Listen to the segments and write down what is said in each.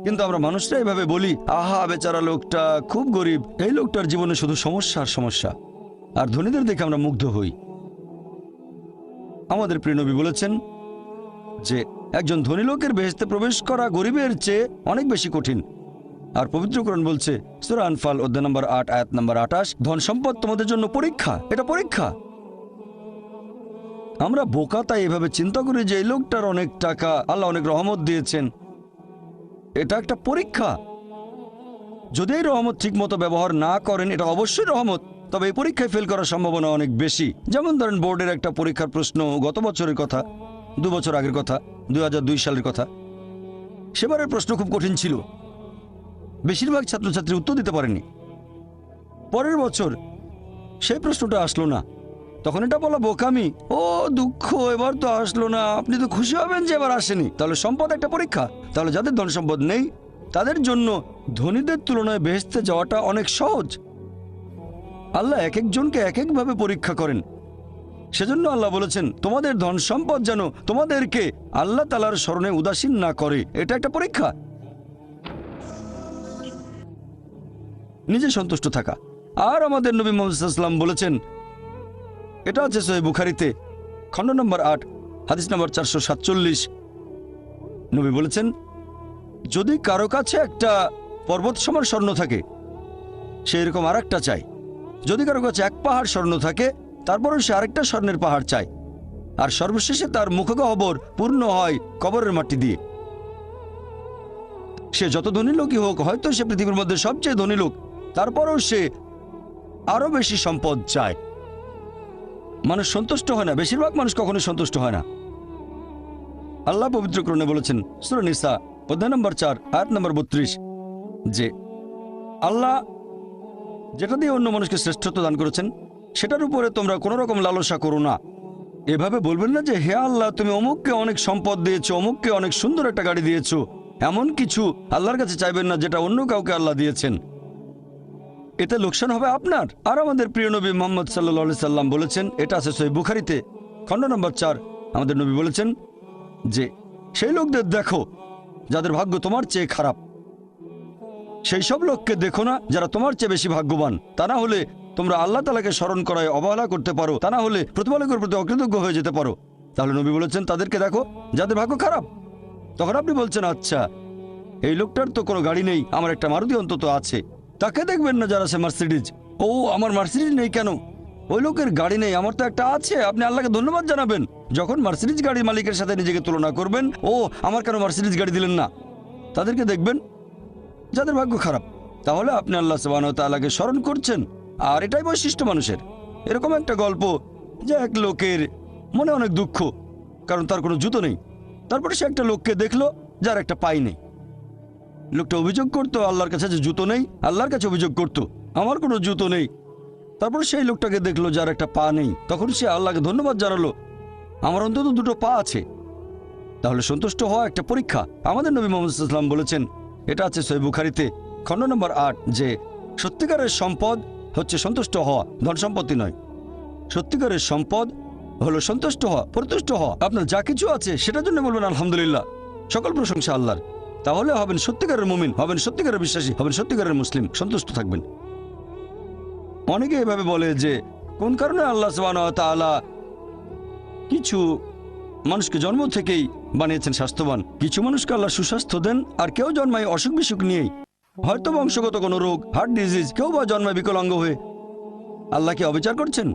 কিন্তু আমরা মানুষরা এভাবে বলি, আহা বেচারা লোকটা খুব গরিব, এই লোকটার জীবনে শুধু সমস্যা আর সমস্যা। আর ধনীদের দেখে আমরা মুগ্ধ হই। আমাদের প্রিয় নবী বলেছেন যে একজন ধনী লোকের বেহেশতে প্রবেশ করা গরিবের চেয়ে অনেক বেশি কঠিন। আর পবিত্র কোরআন বলছে সূরা আনফাল অধ্যায় নম্বর ৮ আয়াত নম্বর ২৮, ধন সম্পদ তোমাদের জন্য পরীক্ষা, এটা পরীক্ষা। আমরা বোকা তাই এভাবে চিন্তা করি যে এই লোকটার অনেক টাকা, আল্লাহ অনেক রহমত দিয়েছেন, এটা একটা পরীক্ষা। যদি এই রহমত ঠিক মতো ব্যবহার না করেন, এটা অবশ্যই রহমত, তবে এই পরীক্ষায় ফেল করার সম্ভাবনা অনেক বেশি। যেমন ধরেন বোর্ডের একটা পরীক্ষার প্রশ্ন গত বছরের কথা, ২ বছর আগের কথা, ২০০২ সালের কথা। সেবারের প্রশ্ন খুব কঠিন ছিল, বেশিরভাগ ছাত্রছাত্রী উত্তর দিতে পারেনি। পরের বছর সেই প্রশ্নটা আসলো না, তখন এটা বলা বোকামি, ও দুঃখ, এবার তো আসলো না, আপনি তো খুশি হবেন যে এবার আসেনি। তাহলে সম্পদ একটা পরীক্ষা। তাহলে যাদের ধন সম্পদ নেই তাদের জন্য ধনীদের তুলনায় বেহেশতে যাওয়াটা অনেক সহজ। আল্লাহ এক একজনকে এক একভাবে পরীক্ষা করেন। সেজন্য আল্লাহ বলেছেন তোমাদের ধন সম্পদ যেন তোমাদেরকে আল্লাহ তাআলার স্মরণে উদাসীন না করে, এটা একটা পরীক্ষা। নিজে সন্তুষ্ট থাকা। আর আমাদের নবী মুহাম্মদ সাল্লাল্লাহু আলাইহি ওয়াসাল্লাম বলেছেন, এটা আছে সহিহ বুখারীতে খণ্ড নম্বর ৮ হাদিস নম্বর ৪৪৭। নবী বলেছেন, যদি কারো কাছে একটা পর্বত সমান স্বর্ণ থাকে, সে এরকম আর একটা চায়। যদি কারো কাছে এক পাহাড় স্বর্ণ থাকে, তারপরও সে আরেকটা স্বর্ণের পাহাড় চায়। আর সর্বশেষে তার মুখগহ্বর পূর্ণ হয় কবরের মাটি দিয়ে। সে যত ধনী লোকই হোক, হয়তো সে পৃথিবীর মধ্যে সবচেয়ে ধনী লোক, তারপরও সে আরো বেশি সম্পদ চায়। মানুষ সন্তুষ্ট হয় না, বেশিরভাগ মানুষ কখনোই সন্তুষ্ট হয় না। আল্লাহ পবিত্র কোরআনে বলেছেন সূরা নিসা অধ্যায় নম্বর ৪ আয়াত নম্বর ৩২ যে আল্লাহ যেটা দিয়ে অন্য মানুষকে শ্রেষ্ঠত্ব দান করেছেন সেটার উপরে তোমরা কোনো রকম লালসা করো না। এভাবে বলবেন না যে হে আল্লাহ তুমি অমুককে অনেক সম্পদ দিয়েছো, অমুককে অনেক সুন্দর একটা গাড়ি দিয়েছো, এমন কিছু আল্লাহর কাছে চাইবেন না যেটা অন্য কাউকে আল্লাহ দিয়েছেন। এতে লোকসান হবে আপনার। আর আমাদের প্রিয় নবী মুহাম্মদ সাল্লাল্লাহু আলাইহি সাল্লাম বলেছেন, এটা আছে সহিহ বুখারীতে খণ্ড নম্বর ৪, আমাদের নবী বলেছেন যে সেই লোকদের দেখো যাদের ভাগ্য তোমার চেয়ে খারাপ, সেই সব লোককে দেখো না যারা তোমার চেয়ে বেশি ভাগ্যবান। তা না হলে তোমরা আল্লাহ তাআলাকে স্মরণ করায় অবহেলা করতে পারো, তা না হলে প্রতিপালকের প্রতি অকৃতজ্ঞ হয়ে যেতে পারো। তাহলে নবী বলেছেন তাদেরকে দেখো যাদের ভাগ্য খারাপ। তখন আপনি বলছেন আচ্ছা এই লোকটার তো কোনো গাড়ি নেই, আমার একটা মারুতি অন্তত আছে। তাকে দেখবেন না যারা সে মার্সিডিজ, ও আমার মার্সিডিজ নেই কেন, ওই লোকের গাড়ি নেই, আমার তো একটা আছে। আপনি আল্লাহকে ধন্যবাদ জানাবেন। যখন মার্সিডিজ গাড়ির মালিকের সাথে নিজেকে তুলনা করবেন, ও আমার কেন মার্সিডিজ গাড়ি দিলেন না, তাদেরকে দেখবেন যাদের ভাগ্য খারাপ। তাহলে আপনি আল্লাহ সুবহানাহু ওয়া তাআলাকে স্মরণ করছেন। আর এটাই বৈশিষ্ট্য মানুষের। এরকম একটা গল্প যে এক লোকের মনে অনেক দুঃখ, কারণ তার কোনো জুতো নেই। তারপরে সে একটা লোককে দেখলো যার একটা পাই নেই। লোকটা অভিযোগ করতো আল্লাহর কাছে যে জুতো নেই, আল্লাহর কাছে অভিযোগ করতো আমার কোনো জুতো নেই। তারপর সেই লোকটাকে দেখলো যার একটা পা নেই, তখন সে আল্লাহকে ধন্যবাদ জানালো, আমার অন্তত দুটো পা আছে। তাহলে সন্তুষ্ট হওয়া একটা পরীক্ষা। আমাদের নবী মুহাম্মদ সাল্লাল্লাহু আলাইহি ওয়াসাল্লাম বলেছেন, এটা আছে সহিহ বুখারীতে খণ্ড নম্বর ৮ যে সত্যিকারের সম্পদ হচ্ছে সন্তুষ্ট হওয়া, ধন সম্পত্তি নয়। সত্যিকারের সম্পদ হলো সন্তুষ্ট হওয়া, পরিতুষ্ট হওয়া। আপনার যা কিছু আছে সেটার জন্য বলবেন আলহামদুলিল্লাহ, সকল প্রশংসা আল্লাহর। তাহলে হবেন সত্যিকারের মুমিন, হবেন সত্যিকারের বিশ্বাসী, হবেন সত্যিকারের মুসলিম, সন্তুষ্ট থাকবেন। অনেকে এভাবে বলে যে কোন কারণে আল্লাহ সুবহানাহু ওয়া তাআলা কিছু মানুষকে জন্ম থেকেই বানিয়েছেন স্বাস্থ্যবান, কিছু মানুষকে আল্লাহ সুস্বাস্থ্য দেন, আর কেউ জন্মায় অসুখ বিসুখ নিয়েই, হয়তো বংশগত কোনো রোগ, হার্ট ডিজিজ, কেউ বা জন্মায় বিকলাঙ্গ হয়ে। আল্লাহ কি অবিচার করছেন?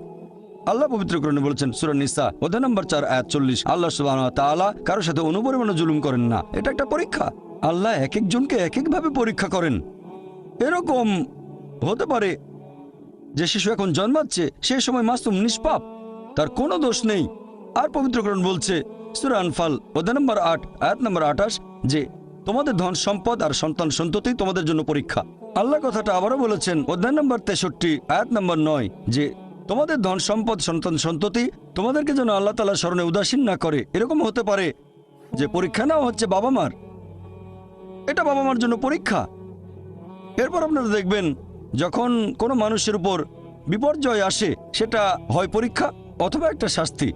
আল্লাহ পবিত্র কোরআনে বলেছেন সূরা নিসা অধ্যায় নম্বর ৪ আয়াত ৪০, আল্লাহ সুবহানাহু ওয়া তাআলা কারোর সাথে অনুপরিমাণে জুলুম করেন না। এটা একটা পরীক্ষা। আল্লাহ এক একজনকে এক একভাবে পরীক্ষা করেন। এরকম হতে পারে যে শিশু এখন জন্মাচ্ছে, সে সময় মাসুম, নিষ্পাপ, তার কোনো দোষ নেই। আর পবিত্র কোরআন বলছে সূরা আনফাল অধ্যায় নম্বর ৮ আয়াত নম্বর ২৮ যে তোমাদের ধন সম্পদ আর সন্তান সন্ততি তোমাদের জন্য পরীক্ষা। আল্লাহ কথাটা আবারও বলেছেন অধ্যায় নম্বর ৬৩ আয়াত নম্বর ৯ যে তোমাদের ধন সম্পদ সন্তান সন্ততি তোমাদেরকে যেন আল্লাহ তাআলার স্মরণে উদাসীন না করে। এরকম হতে পারে যে পরীক্ষা নেওয়া হচ্ছে বাবা মার, এটা বাবা মার জন্য পরীক্ষা। এরপর আপনারা দেখবেন যখন কোনো মানুষের উপর বিপর্যয় আসে, সেটা হয় পরীক্ষা অথবা একটা শাস্তি।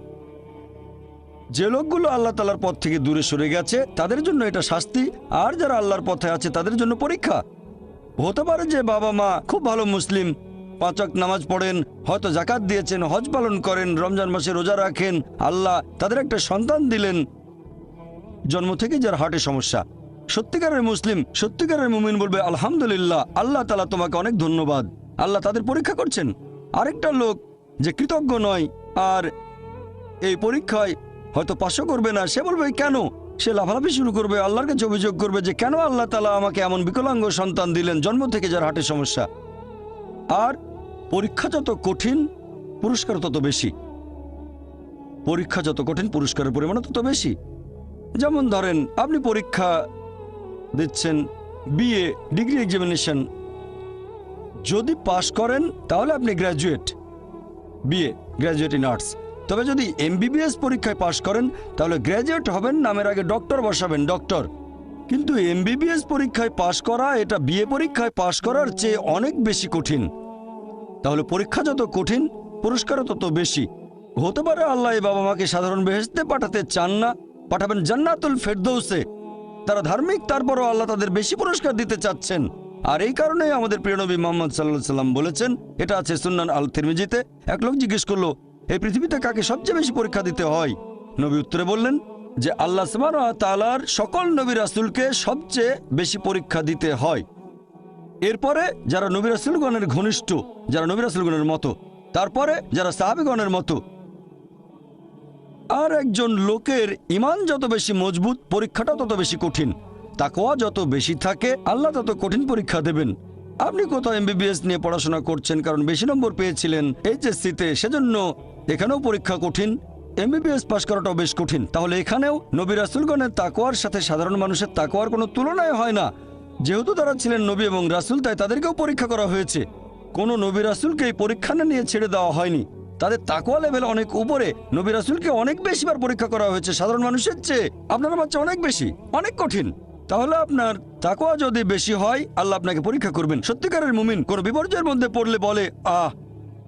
যে লোকগুলো আল্লাহ তাআলার পথ থেকে দূরে সরে গেছে তাদের জন্য এটা শাস্তি, আর যারা আল্লাহর পথে আছে তাদের জন্য পরীক্ষা। হতে পারে যে বাবা মা খুব ভালো মুসলিম, 5 ওয়াক্ত নামাজ পড়েন, হয়তো জাকাত দিয়েছেন, হজ পালন করেন, রমজান মাসে রোজা রাখেন, আল্লাহ তাদের একটা সন্তান দিলেন জন্ম থেকে যার হার্টের সমস্যা। সত্যিকারের মুসলিম, সত্যিকারের মুমিন বলবে আলহামদুলিল্লাহ, আল্লাহ তাআলা তোমাকে অনেক ধন্যবাদ, আল্লাহ তাদের পরীক্ষা করছেন। আরেকটা লোক যে কৃতজ্ঞ নয় আর এই পরীক্ষায় হয়তো পাশও করবে না, সে বলবে কেন, সে লাফালাফি শুরু করবে, আল্লাহর কাছে অভিযোগ করবে যে কেন আল্লাহ তাআলা আমাকে এমন বিকলাঙ্গ সন্তান দিলেন জন্ম থেকে যার হার্টের সমস্যা। আর পরীক্ষা যত কঠিন পুরস্কার তত বেশি, পরীক্ষা যত কঠিন পুরস্কারের পরিমাণ তত বেশি। যেমন ধরেন আপনি পরীক্ষা দিচ্ছেন বিএ ডিগ্রি এক্সামিনেশন, যদি পাশ করেন তাহলে আপনি graduate, BA graduate in arts. তবে যদি এমবিবিএস পরীক্ষায় পাশ করেন তাহলে গ্র্যাজুয়েট হবেন, নামের আগে ডক্টর বসাবেন, ডক্টর। কিন্তু এমবিবিএস পরীক্ষায় পাশ করা এটা বিএ পরীক্ষায় পাশ করার চেয়ে অনেক বেশি কঠিন। তাহলে পরীক্ষা যত কঠিন পুরস্কারও তত বেশি। হতে পারে আল্লাহ এই বাবা মাকে সাধারণ বেহেশতে পাঠাতে চান না, পাঠাবেন জান্নাতুল ফেরদৌসে। তারা ধার্মিক, তারপরও আল্লাহ তাদের বেশি পুরস্কার দিতে চাচ্ছেন। আর এই কারণেই আমাদের প্রিয় নবী মুহাম্মদ সাল্লাল্লাহু আলাইহি সাল্লাম বলেছেন, এটা আছে সুন্নান আল তিরমিজিতে, এক লোক জিজ্ঞেস করলো এই পৃথিবীতে কাকে সবচেয়ে বেশি পরীক্ষা দিতে হয়? নবী উত্তরে বললেন যে আল্লাহ সুবহানাহু ওয়া তাআলার সকল নবী রাসূলকে সবচেয়ে বেশি পরীক্ষা দিতে হয়। এরপরে যারা নবী রাসূলগণের ঘনিষ্ঠ, যারা নবী রাসূলগণের মতো, তারপরে যারা সাহাবীগণের মতো। আর একজন লোকের ঈমান যত বেশি মজবুত পরীক্ষাটা তত বেশি কঠিন। তাকওয়া যত বেশি থাকে আল্লাহ তত কঠিন পরীক্ষা দেবেন। আপনি কোথাও এমবিবিএস নিয়ে পড়াশোনা করছেন কারণ বেশি নম্বর পেয়েছিলেন এইচএসসিতে, সেজন্য এখানেও পরীক্ষা কঠিন। এমবিবিএস পাশ করাটাও বেশ কঠিন। তাহলে এখানেও নবী রাসূলগণের তাকওয়ার সাথে সাধারণ মানুষের তাকওয়ার কোনো তুলনায় হয় না। যেহেতু তারা ছিলেন নবী এবং রাসূল, তাই তাদেরকেও পরীক্ষা করা হয়েছে। কোনো নবী রাসূলকে এই পরীক্ষা না নিয়ে ছেড়ে দেওয়া হয়নি। তাদের তাকওয়া লেভেল অনেক উপরে। নবী রাসূলকে অনেক বেশিবার পরীক্ষা করা হয়েছে সাধারণ মানুষের চেয়ে। আপনার বাচ্চা অনেক বেশি, অনেক কঠিন। তাহলে আপনার তাকওয়া যদি বেশি হয় আল্লাহ আপনাকে পরীক্ষা করবেন। সত্যিকারের মুমিন কোনো বিপর্যয়ের মধ্যে পড়লে বলে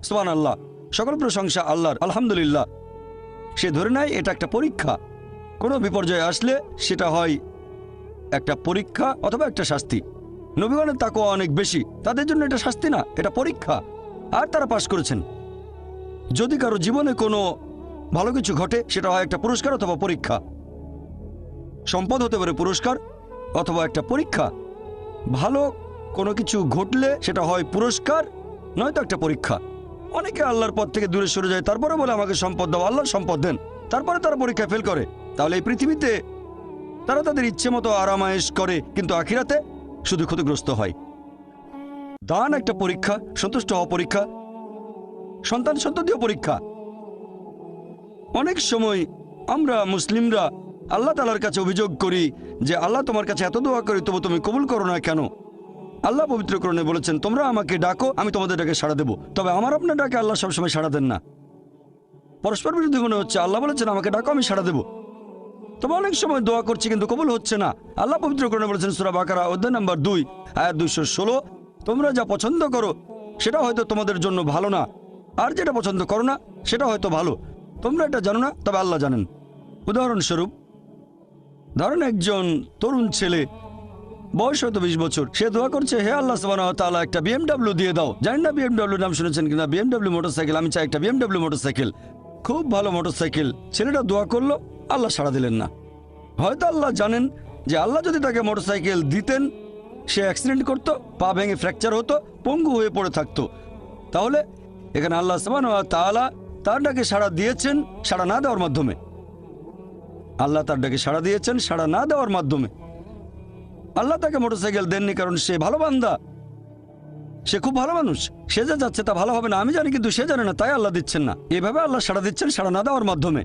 সুবহানাল্লাহ, সকল প্রশংসা আল্লাহর, আলহামদুলিল্লাহ। সে ধরে নেয় এটা একটা পরীক্ষা। কোনো বিপর্যয় আসলে সেটা হয় একটা পরীক্ষা অথবা একটা শাস্তি। নবীগণের তাকওয়া অনেক বেশি, তাদের জন্য এটা শাস্তি না, এটা পরীক্ষা। আর তারা পাশ করেছেন। যদি কারো জীবনে কোনো ভালো কিছু ঘটে সেটা হয় একটা পুরস্কার অথবা পরীক্ষা। সম্পদ হতে পারে পুরস্কার অথবা একটা পরীক্ষা। ভালো কোনো কিছু ঘটলে সেটা হয় পুরস্কার নয়তো একটা পরীক্ষা। অনেকে আল্লাহর পথ থেকে দূরে সরে যায়, তারপরে বলে আমাকে সম্পদ দাও, আল্লাহর সম্পদ দেন, তারপরে তারা পরীক্ষা ফেল করে। তাহলে এই পৃথিবীতে তারা তাদের ইচ্ছে মতো আরামায়েশ করে, কিন্তু আখিরাতে শুধু ক্ষতিগ্রস্ত হয়। দান একটা পরীক্ষা, সন্তুষ্ট হওয়া পরীক্ষা, সন্তান সন্ততিও পরীক্ষা। অনেক সময় আমরা মুসলিমরা আল্লাহ তাআলার কাছে অভিযোগ করি যে আল্লাহ তোমার কাছে এত দোয়া করি তবু তুমি কবুল করো না কেন? আল্লাহ পবিত্র কোরআনে বলেছেন তোমরা আমাকে ডাকো আমি তোমাদের ডাকে সাড়া দেব। তবে আমার আপনার ডাকে আল্লাহ সবসময় সাড়া দেন না। পরস্পর বিরোধী মনে হচ্ছে। আল্লাহ বলেছেন আমাকে ডাকো আমি সাড়া দেব, তবে অনেক সময় দোয়া করছি কিন্তু কবুল হচ্ছে না। আল্লাহ পবিত্র কোরআনে বলেছেন সূরা বাকারা অধ্যায় নম্বর 2 আয়াত 216, তোমরা যা পছন্দ করো সেটা হয়তো তোমাদের জন্য ভালো না, আর যেটা পছন্দ করো না সেটা হয়তো ভালো। তোমরা এটা জানো না, তবে আল্লাহ জানেন। উদাহরণস্বরূপ ধরেন একজন তরুণ ছেলে, বয়স হয়তো 20 বছর, সে দোয়া করছে হে আল্লাহ সুবহানাহু ওয়া তাআলা একটা বিএমডব্লিউ দিয়ে দাও। জানেন না বিএমডব্লিউ নাম শুনেছেন কিনা? বিএমডব্লিউ মোটরসাইকেল, আমি চাই একটা বিএমডব্লিউ মোটরসাইকেল, খুব ভালো মোটরসাইকেল। ছেলেটা দোয়া করলো, আল্লাহ সাড়া দিলেন না। হয়তো আল্লাহ জানেন যে আল্লাহ যদি তাকে মোটরসাইকেল দিতেন সে অ্যাক্সিডেন্ট করতো, পা ভেঙে ফ্র্যাকচার হতো, পঙ্গু হয়ে পড়ে থাকতো। তাহলে এখানে আল্লাহ সুবহানাহু ওয়া তাআলা তার ডাকে সাড়া দিয়েছেন সাড়া না দেওয়ার মাধ্যমে। আল্লাহ তার ডাকে সাড়া দিয়েছেন সাড়া না দেওয়ার মাধ্যমে। আল্লাহ তাকে মোটরসাইকেল দেননি কারণ সে ভালো বান্দা, সে খুব ভালো মানুষ, সে যা যাচ্ছে তা ভালো হবে না আমি জানি, কিন্তু সে জানে না তাই আল্লাহ দিচ্ছেন না। এভাবে আল্লাহ সাড়া দিচ্ছেন সাড়া না দেওয়ার মাধ্যমে।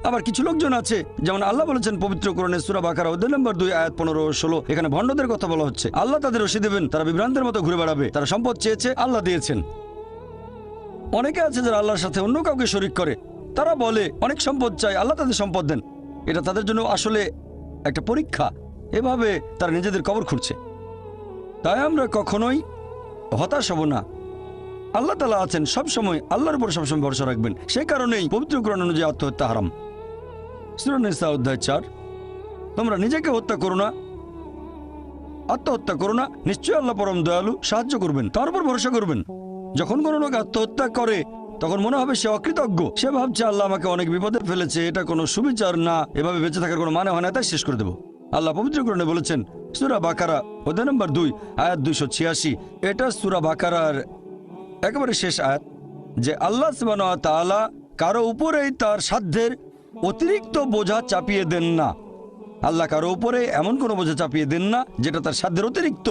আবার কিছু লোকজন আছে, যেমন আল্লাহ বলেছেন পবিত্র কোরআনে সূরা বাকারা অধ্যায় নম্বর 2 আয়াত 15 ও 16, এখানে ভণ্ডদের কথা বলা হচ্ছে। আল্লাহ তাদের রশি দেবেন, তারা বিভ্রান্তের মতো ঘুরে বেড়াবে। তারা সম্পদ চেয়েছে, আল্লাহ দিয়েছেন। অনেকে আছে যারা আল্লাহর সাথে অন্য কাউকে শরীক করে, তারা বলে অনেক সম্পদ চাই, আল্লাহ তাদের সম্পদ দেন। এটা তাদের জন্য আসলে একটা পরীক্ষা। এভাবে তারা নিজেদের কবর খুঁড়ছে। তাই আমরা কখনোই হতাশ হব না। আল্লাহ তাআলা আছেন সব সময়, আল্লাহর উপর সবসময় ভরসা রাখবেন। সেই কারণেই পবিত্র কোরআন অনুযায়ী আত্মহত্যা হারাম। সূরা নিসা অধ্যায় 4, তোমরা নিজেকে হত্যা করো না, আত্মহত্যা করো না, নিশ্চয়ই আল্লাহ পরম দয়ালু, সাহায্য করবেন, তার উপর ভরসা করবেন। যখন কোনো লোক আত্মহত্যা করে তখন মনে হবে সে অকৃতজ্ঞ, সে ভাবছে আল্লাহ আমাকে অনেক বিপদে ফেলেছে, এটা কোনো সুবিচার না, এভাবে বেঁচে থাকার কোনো মানে হয় না, তাই শেষ করে দেবো। আল্লাহ পবিত্র কোরআনে বলেছেন সূরা বাকারা অধ্যায় নম্বর 2 আয়াত 286, এটা সূরা বাকারার একেবারে শেষ আয়াত, যে আল্লাহ সুবহানাহু ওয়া তাআলা কারো উপরেই তার সাধ্যের অতিরিক্ত বোঝা চাপিয়ে দেন না। আল্লাহ কারো উপরে এমন কোনো বোঝা চাপিয়ে দেন না যেটা তার সাধ্যের অতিরিক্ত।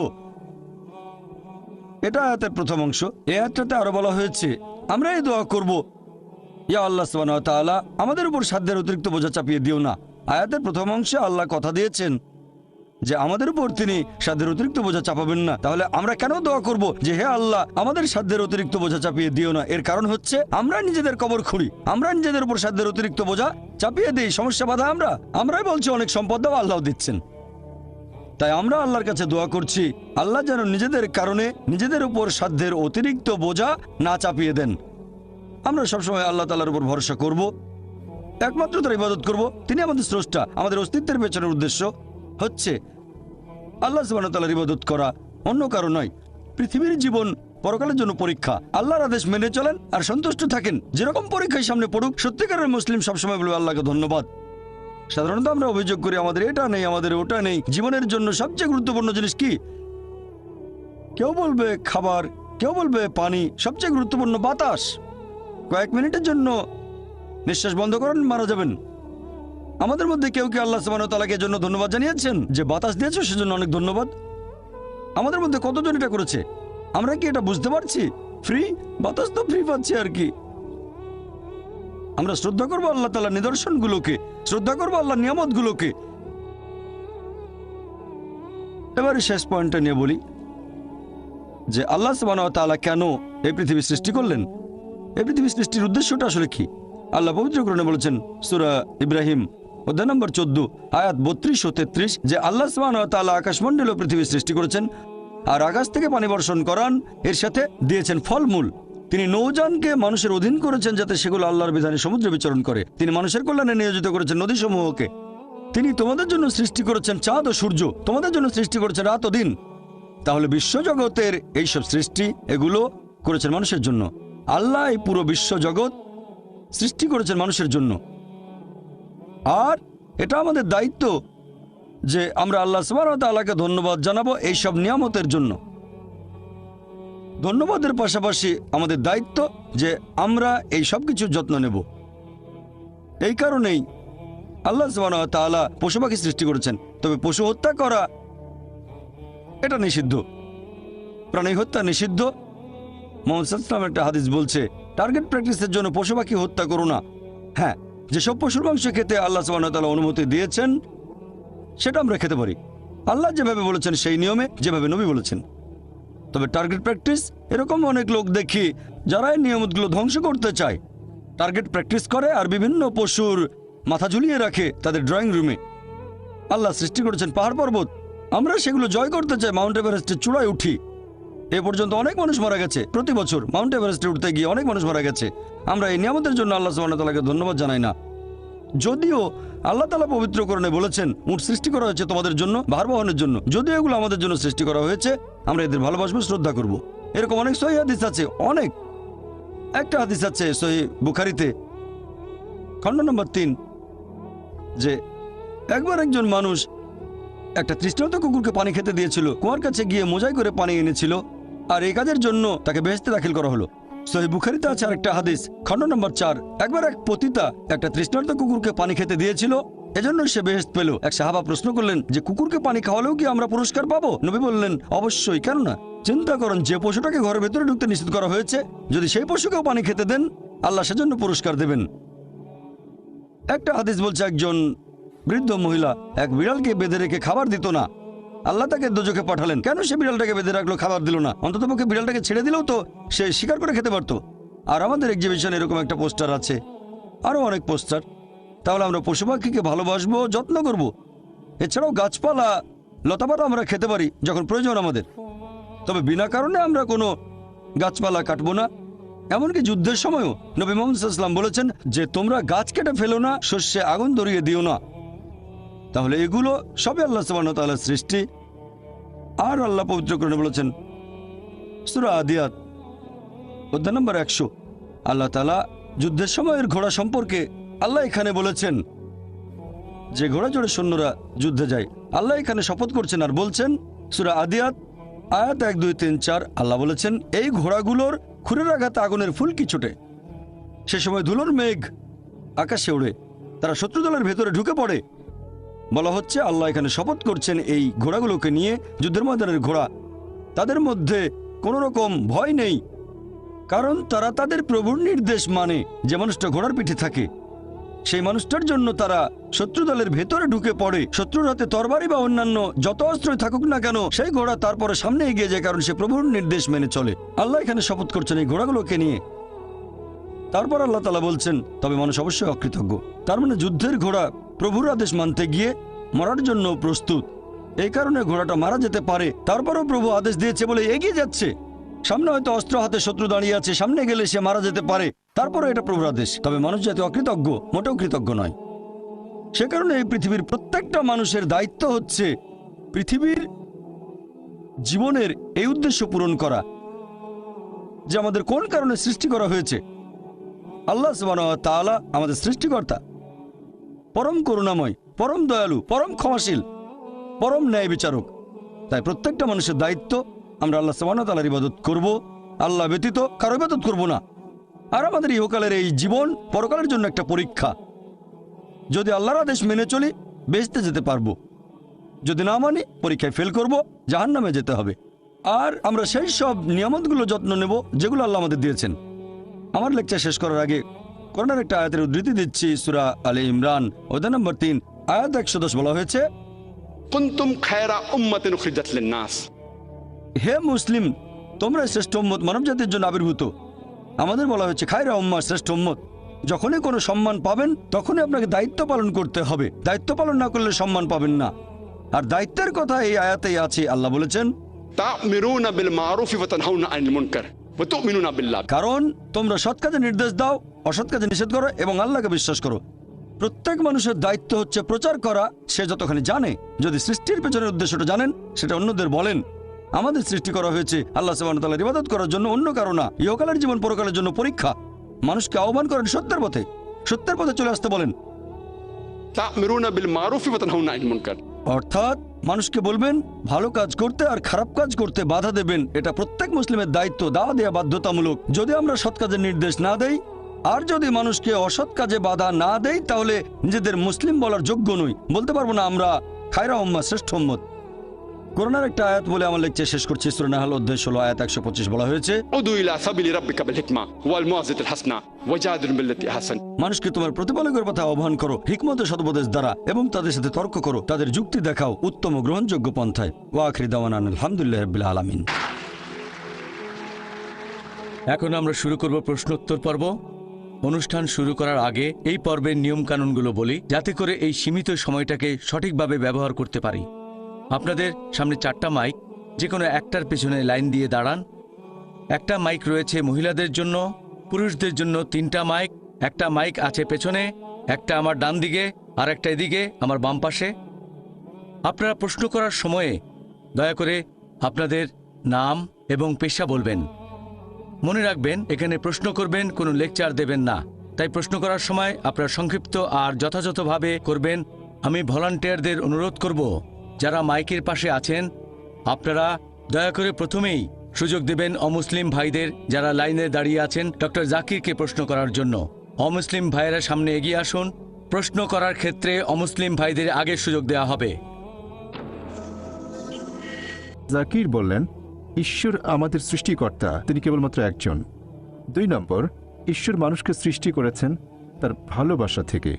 এটা আয়াতের প্রথম অংশ। এই আয়াতটাতে আরো বলা হয়েছে আমরা এই দোয়া করব, ইয়া আল্লাহ সুবহানাহু ওয়া তাআলা আমাদের উপর সাধ্যের অতিরিক্ত বোঝা চাপিয়ে দিও না। আয়াতের প্রথম অংশে আল্লাহ কথা দিয়েছেন যে আমাদের উপর তিনি সাধ্যের অতিরিক্ত বোঝা চাপাবেন না। তাহলে আমরা কেন দোয়া করব যে হে আল্লাহ আমাদের সাধ্যের অতিরিক্ত বোঝা চাপিয়ে দিও না? এর কারণ হচ্ছে আমরা নিজেদের কবর খুঁড়ি, আমরা নিজেদের উপর সাধ্যের অতিরিক্ত বোঝা চাপিয়ে দিই, সমস্যা বাধা আমরাই বলছি অনেক সম্পদ দাও, আল্লাহ দিচ্ছেন। তাই আমরা আল্লাহর কাছে দোয়া করছি আল্লাহ যেন নিজেদের কারণে নিজেদের উপর সাধ্যের অতিরিক্ত বোঝা না চাপিয়ে দেন। আমরা সবসময় আল্লাহ তাআলার উপর ভরসা করব, একমাত্র তার ইবাদত করব, তিনি আমাদের স্রষ্টা। আমাদের অস্তিত্বের পেছনের উদ্দেশ্য হচ্ছে আল্লাহ সুবহানাহু ওয়া তাআলার ইবাদত করা, অন্য কারো নয়। পৃথিবীর জীবন পরকালের জন্য পরীক্ষা, আল্লাহর আদেশ মেনে চলেন আর সন্তুষ্ট থাকেন। যেরকম পরীক্ষায় সামনে পড়ুক, সত্যিকারের মুসলিম সবসময় বলবে আল্লাহকে ধন্যবাদ। সাধারণত আমরা অভিযোগ করি আমাদের এটা নেই, আমাদের ওটা নেই। জীবনের জন্য সবচেয়ে গুরুত্বপূর্ণ জিনিস কি? কেউ বলবে খাবার, কেউ বলবে পানি, সবচেয়ে গুরুত্বপূর্ণ বাতাস। কয়েক মিনিটের জন্য নিঃশ্বাস বন্ধ করেন, মারা যাবেন। আমাদের মধ্যে কেউ কি আল্লাহ সুবহানাহু ওয়া তাআলাকে জন্য ধন্যবাদ জানিয়েছেন যে বাতাস দিয়েছো সেজন্য অনেক ধন্যবাদ? আমাদের মধ্যে কতজন এটা করেছে? আমরা কি এটা বুঝতে পারছি? ফ্রি বাতাস তো ফ্রি পাচ্ছি আর কি। আমরা শ্রদ্ধা করবো আল্লাহ তাআলার নিদর্শনগুলোকে, শ্রদ্ধা করবো আল্লাহর নিয়ামতগুলোকে। এবারে শেষ পয়েন্টটা নিয়ে বলি যে আল্লাহ সুবহানাহু ওয়া তাআলা কেন এই পৃথিবী সৃষ্টি করলেন, এই পৃথিবী সৃষ্টির উদ্দেশ্যটা আসলে কি? আল্লাহ পবিত্র কোরআনে বলেছেন সূরা ইব্রাহিম অধ্যায় নম্বর 14 আয়াত 32 ও 33 যে আল্লাহ সুবহানাহু ওয়া তাআলা আকাশমণ্ডল ও পৃথিবী সৃষ্টি করেছেন আর আকাশ থেকে পানি বর্ষণ করান, এর সাথে দিয়েছেন ফলমূল। তিনি নৌযানকে মানুষের অধীন করেছেন যাতে সেগুলো আল্লাহর বিধানে সমুদ্রে বিচরণ করে। তিনি মানুষের কল্যাণে নিয়োজিত করেছেন নদীসমূহকে। তিনি তোমাদের জন্য সৃষ্টি করেছেন চাঁদ ও সূর্য, তোমাদের জন্য সৃষ্টি করেছেন রাত ও দিন। তাহলে বিশ্বজগতের এইসব সৃষ্টি এগুলো করেছেন মানুষের জন্য। আল্লাহ এই পুরো বিশ্বজগৎ সৃষ্টি করেছেন মানুষের জন্য। আর এটা আমাদের দায়িত্ব যে আমরা আল্লাহ সুবহানাহু ওয়া তাআলাকে ধন্যবাদ জানাবো এইসব নিয়ামতের জন্য। ধন্যবাদের পাশাপাশি আমাদের দায়িত্ব যে আমরা এই সব কিছুর যত্ন নেব। এই কারণেই আল্লাহ সুবহানাহু ওয়া তাআলা পশু পাখি সৃষ্টি করেছেন। তবে পশু হত্যা করা এটা নিষিদ্ধ, প্রাণী হত্যা নিষিদ্ধ। মুহাম্মদ সাল্লাল্লাহু আলাইহি ওয়াসাল্লাম একটা হাদিস বলছে টার্গেট প্র্যাকটিসের জন্য পশু পাখি হত্যা করো না। হ্যাঁ, যেসব পশুর মাংস খেতে আল্লাহ সুবহানাহু ওয়া তাআলা অনুমতি দিয়েছেন সেটা আমরা খেতে পারি, আল্লাহ যেভাবে বলেছেন সেই নিয়মে, যেভাবে নবী বলেছেন। তবে টার্গেট প্র্যাকটিস, এরকম অনেক লোক দেখি যারা এই নিয়মগুলো ধ্বংস করতে চায়, টার্গেট প্র্যাকটিস করে আর বিভিন্ন পশুর মাথা ঝুলিয়ে রাখে তাদের ড্রয়িং রুমে। আল্লাহ সৃষ্টি করেছেন পাহাড় পর্বত, আমরা সেগুলো জয় করতে চাই, মাউন্ট এভারেস্টের চূড়ায় উঠি। এ পর্যন্ত অনেক মানুষ মারা গেছে, প্রতি বছর মাউন্ট এভারেস্টে উঠতে গিয়ে অনেক মানুষ মারা গেছে। আমরা এই নিয়ামতের জন্য আল্লাহ সুবহানাহু ওয়া তাআলাকে ধন্যবাদ জানাই না। যদিও আল্লাহ তাআলা পবিত্র কোরআনে বলেছেন উট সৃষ্টি করা হয়েছে তোমাদের জন্য, ভার বহনের জন্য। যদিও এগুলো আমাদের জন্য সৃষ্টি করা হয়েছে, আমরা এদের ভালোবাসবো, শ্রদ্ধা করব। এরকম অনেক সহিহ হাদিস আছে, অনেক। একটা হাদিস আছে সহিহ বুখারীতে খণ্ড নম্বর 3 যে একবার একজন মানুষ একটা তৃষ্ণার্ত কুকুরকে পানি খেতে দিয়েছিল, কুয়ার কাছে গিয়ে মোজাই করে পানি এনেছিল, আর এই কাজের জন্য তাকে বেহেশতে দাখিল করা হলো। সহিহ বুখারীতে আছে আরেকটা হাদিস খণ্ড নম্বর 4 একবার এক পতিতা একটা তৃষ্ণার্ত কুকুরকে পানি খেতে দিয়েছিল, এজন্য সে বেহেশত পেল। এক সাহাবা প্রশ্ন করলেন যে কুকুরকে পানি খাওয়ালেও কি আমরা পুরস্কার পাবো? নবী বললেন অবশ্যই, কেন না। চিন্তা করেন যে পশুটাকে ঘরের ভেতরে ঢুকতে নিষেধ করা হয়েছে, যদি সেই পশুকেও পানি খেতে দেন আল্লাহ সেজন্য পুরস্কার দেবেন। একটা হাদিস বলছে একজন বৃদ্ধ মহিলা এক বিড়ালকে বেঁধে রেখে খাবার দিত না, আল্লাহ তাকে দোজখে পাঠালেন। কেন সে বিড়ালটাকে বেঁধে রাখলো, খাবার দিল না? অন্ততপক্ষে বিড়ালটাকে ছেড়ে দিলেও তো সে শিকার করে খেতে পারতো। আর আমাদের এক্সিবিশনে এরকম একটা পোস্টার আছে, আরও অনেক পোস্টার। তাহলে আমরা পশু পাখিকে ভালোবাসবো, যত্ন করব। এছাড়াও গাছপালা লতাপাতা আমরা খেতে পারি যখন প্রয়োজন আমাদের, তবে বিনা কারণে আমরা কোনো গাছপালা কাটবো না, এমনকি যুদ্ধের সময়ও নবী মুহাম্মদ সাল্লাল্লাহু আলাইহি ওয়াসাল্লাম বলেছেন যে তোমরা গাছ কেটে ফেলো না, শস্যে আগুন ধরিয়ে দিও না। তাহলে এগুলো সবই আল্লাহ সুবহানাহু ওয়া তাআলার সৃষ্টি। আর আল্লাহ পবিত্র কোরআনে বলেছেন সূরা আদিয়াত অধ্যায় নম্বর 100, আল্লাহ তাআলা যুদ্ধের সময়ের ঘোড়া সম্পর্কে আল্লাহ এখানে বলেছেন যে ঘোড়া জোড়ে সৈন্যরা যুদ্ধে যায়। আল্লাহ এখানে শপথ করছেন আর বলছেন সূরা আদিয়াত আয়াত 1, 2, 3, 4 আল্লাহ বলেছেন এই ঘোড়াগুলোর খুরের আঘাতে আগুনের ফুলকি ছোটে, সে সময় ধুলোর মেঘ আকাশে ওড়ে, তারা শত্রু দলের ভেতরে ঢুকে পড়ে। বলা হচ্ছে আল্লাহ এখানে শপথ করছেন এই ঘোড়াগুলোকে নিয়ে, যুদ্ধের ময়দানের ঘোড়া, তাদের মধ্যে কোনো রকম ভয় নেই, কারণ তারা তাদের প্রভুর নির্দেশ মানে। যে মানুষটা ঘোড়ার পিঠে থাকে সেই মানুষটার জন্য তারা শত্রু দলের ভেতরে ঢুকে পড়ে। শত্রুর হাতে তরবারি বা অন্যান্য যত অস্ত্রই থাকুক না কেন, সেই ঘোড়া তারপরে সামনে এগিয়ে যায়, কারণ সে প্রভুর নির্দেশ মেনে চলে। আল্লাহ এখানে শপথ করছেন এই ঘোড়াগুলোকে নিয়ে। তারপর আল্লাহ তাআলা বলছেন তবে মানুষ অবশ্যই অকৃতজ্ঞ। তার মানে যুদ্ধের ঘোড়া প্রভুর আদেশ মানতে গিয়ে মরার জন্য প্রস্তুত। এই কারণে ঘোড়াটা মারা যেতে পারে, তারপরও প্রভু আদেশ দিয়েছে বলে এগিয়ে যাচ্ছে। সামনে হয়তো অস্ত্র হাতে শত্রু দাঁড়িয়ে আছে, সামনে গেলে সে মারা যেতে পারে, তারপরও এটা প্রভুর আদেশ। তবে মানুষ জাতি অকৃতজ্ঞ, মোটেও কৃতজ্ঞ নয়। সে কারণে এই পৃথিবীর প্রত্যেকটা মানুষের দায়িত্ব হচ্ছে পৃথিবীর জীবনের এই উদ্দেশ্য পূরণ করা যে আমাদের কোন কারণে সৃষ্টি করা হয়েছে। আল্লাহ সুবহানাহু ওয়া তাআলা আমাদের সৃষ্টিকর্তা, পরম করুণাময়, পরম দয়ালু, পরম ক্ষমাশীল, পরম ন্যায় বিচারক। তাই প্রত্যেকটা মানুষের দায়িত্ব আমরা আল্লাহ সুবহানাহু ওয়া তাআলার ইবাদত করব, আল্লাহ ব্যতীত কারো ইবাদত করব না। আর আমাদের ইহকালের এই জীবন পরকালের জন্য একটা পরীক্ষা। যদি আল্লাহর আদেশ মেনে চলি বেহেশতে যেতে পারবো, যদি না মানি পরীক্ষায় ফেল করব, জাহান্নামে যেতে হবে। আর আমরা সেই সব নিয়ামতগুলো যত্ন নেব যেগুলো আল্লাহ আমাদের দিয়েছেন। আমার লেকচার শেষ করার আগে কোরআনের একটা আয়াতের উদ্ধৃতি দিচ্ছি। সূরা আলে ইমরান অধ্যায় নম্বর 3 আয়াত 110 বলা হয়েছে, কুনতুম খায়রা উম্মাতিন উখরিজাত লিন-নাস, হে মুসলিম তোমরা শ্রেষ্ঠ উম্মত, মানব জাতির জন্য আবির্ভূত। আমাদের বলা হয়েছে খায়রা উম্মাহ, শ্রেষ্ঠ উম্মত। যখনই কোনো সম্মান পাবেন তখনই আপনাকে দায়িত্ব পালন করতে হবে, দায়িত্ব পালন না করলে সম্মান পাবেন না। আর দায়িত্বের কথা এই আয়াতেই আছে। আল্লাহ বলেছেন তা'মিরুনা বিল মারুফি ওয়া তানহাউনা আনিল মুনকার ওয়া তু'মিনুনা বিল্লাহ, কারণ তোমরা সৎ কাজে নির্দেশ দাও, অসৎ কাজে নিষেধ করো এবং আল্লাহকে বিশ্বাস করো। প্রত্যেক মানুষের দায়িত্ব হচ্ছে প্রচার করা, সে যতখানি জানে। যদি সৃষ্টির পেছনের উদ্দেশ্যটা জানেন সেটা অন্যদের বলেন। আমাদের সৃষ্টি করা হয়েছে আল্লাহ সুবহানাহু ওয়া তাআলার ইবাদত করার জন্য, অন্য কারো না। ইহকালের জীবন পরকালের জন্য পরীক্ষা। মানুষকে আহ্বান করেন সত্যের পথে, সত্যের পথে চলে আসতে বলেন। তা'মিরুনা বিল মারুফি ওয়া তানহাউনা আনিল মুনকার, অর্থাৎ মানুষকে বলবেন ভালো কাজ করতে আর খারাপ কাজ করতে বাধা দেবেন। এটা প্রত্যেক মুসলিমের দায়িত্ব, দাওয়া দেয়া বাধ্যতামূলক। যদি আমরা সৎ কাজের নির্দেশ না দেই আর যদি মানুষকে অসৎ কাজে বাধা না দেই তাহলে নিজেদের মুসলিম বলার যোগ্য নই, বলতে পারবো না আমরা খায়রা উম্মাহ, শ্রেষ্ঠ উম্মত। কোরআনের একটা আয়াত বলে আমার লেকচার শেষ করছি। সূরা নাহল অধ্যায় 16 আয়াত 125 বলা হয়েছে, উদু ইলা সাবিলি রাব্বিকা বিল হিকমা ওয়াল মুআযিজাতিল হাসানা ওয়াজাদিল বিল্লাতি আহসান, মানুষকে তোমার প্রতিপালকের পথে আহ্বান করো হিকমত ও সদুপদেশ দ্বারা, এবং তাদের সাথে তর্ক করো, তাদের যুক্তি দেখাও উত্তম ও গ্রহণযোগ্য পন্থায়। ওয়া আখিরি দাওয়ানা আলহামদুলিল্লাহি রাব্বিল আলামিন। এখন আমরা শুরু করব প্রশ্নোত্তর পর্ব। অনুষ্ঠান শুরু করার আগে এই পর্বের নিয়মকানুনগুলো বলি, যাতে করে এই সীমিত সময়টাকে সঠিকভাবে ব্যবহার করতে পারি। আপনাদের সামনে 4টা মাইক, যে কোনো একটার পেছনে লাইন দিয়ে দাঁড়ান। একটা মাইক রয়েছে মহিলাদের জন্য, পুরুষদের জন্য 3টা মাইক। একটা মাইক আছে পেছনে, একটা আমার ডান দিকে আর একটা এদিকে আমার বাম পাশে। আপনারা প্রশ্ন করার সময়ে দয়া করে আপনাদের নাম এবং পেশা বলবেন। মনে রাখবেন, এখানে প্রশ্ন করবেন, কোনো লেকচার দেবেন না। তাই প্রশ্ন করার সময় আপনারা সংক্ষিপ্ত আর যথাযথভাবে করবেন। আমি ভলান্টিয়ারদের অনুরোধ করব, যারা মাইকের পাশে আছেন আপনারা দয়া করে প্রথমেই সুযোগ দেবেন অমুসলিম ভাইদের, যারা লাইনে দাঁড়িয়ে আছেন ডক্টর জাকিরকে প্রশ্ন করার জন্য। অমুসলিম ভাইয়েরা সামনে এগিয়ে আসুন। প্রশ্ন করার ক্ষেত্রে অমুসলিম ভাইদের আগে সুযোগ দেওয়া হবে। জাকির বললেন, ঈশ্বর আমাদের সৃষ্টিকর্তা, তিনি কেবলমাত্র একজন। 2 নম্বর, ঈশ্বর মানুষকে সৃষ্টি করেছেন তার ভালোবাসা থেকে।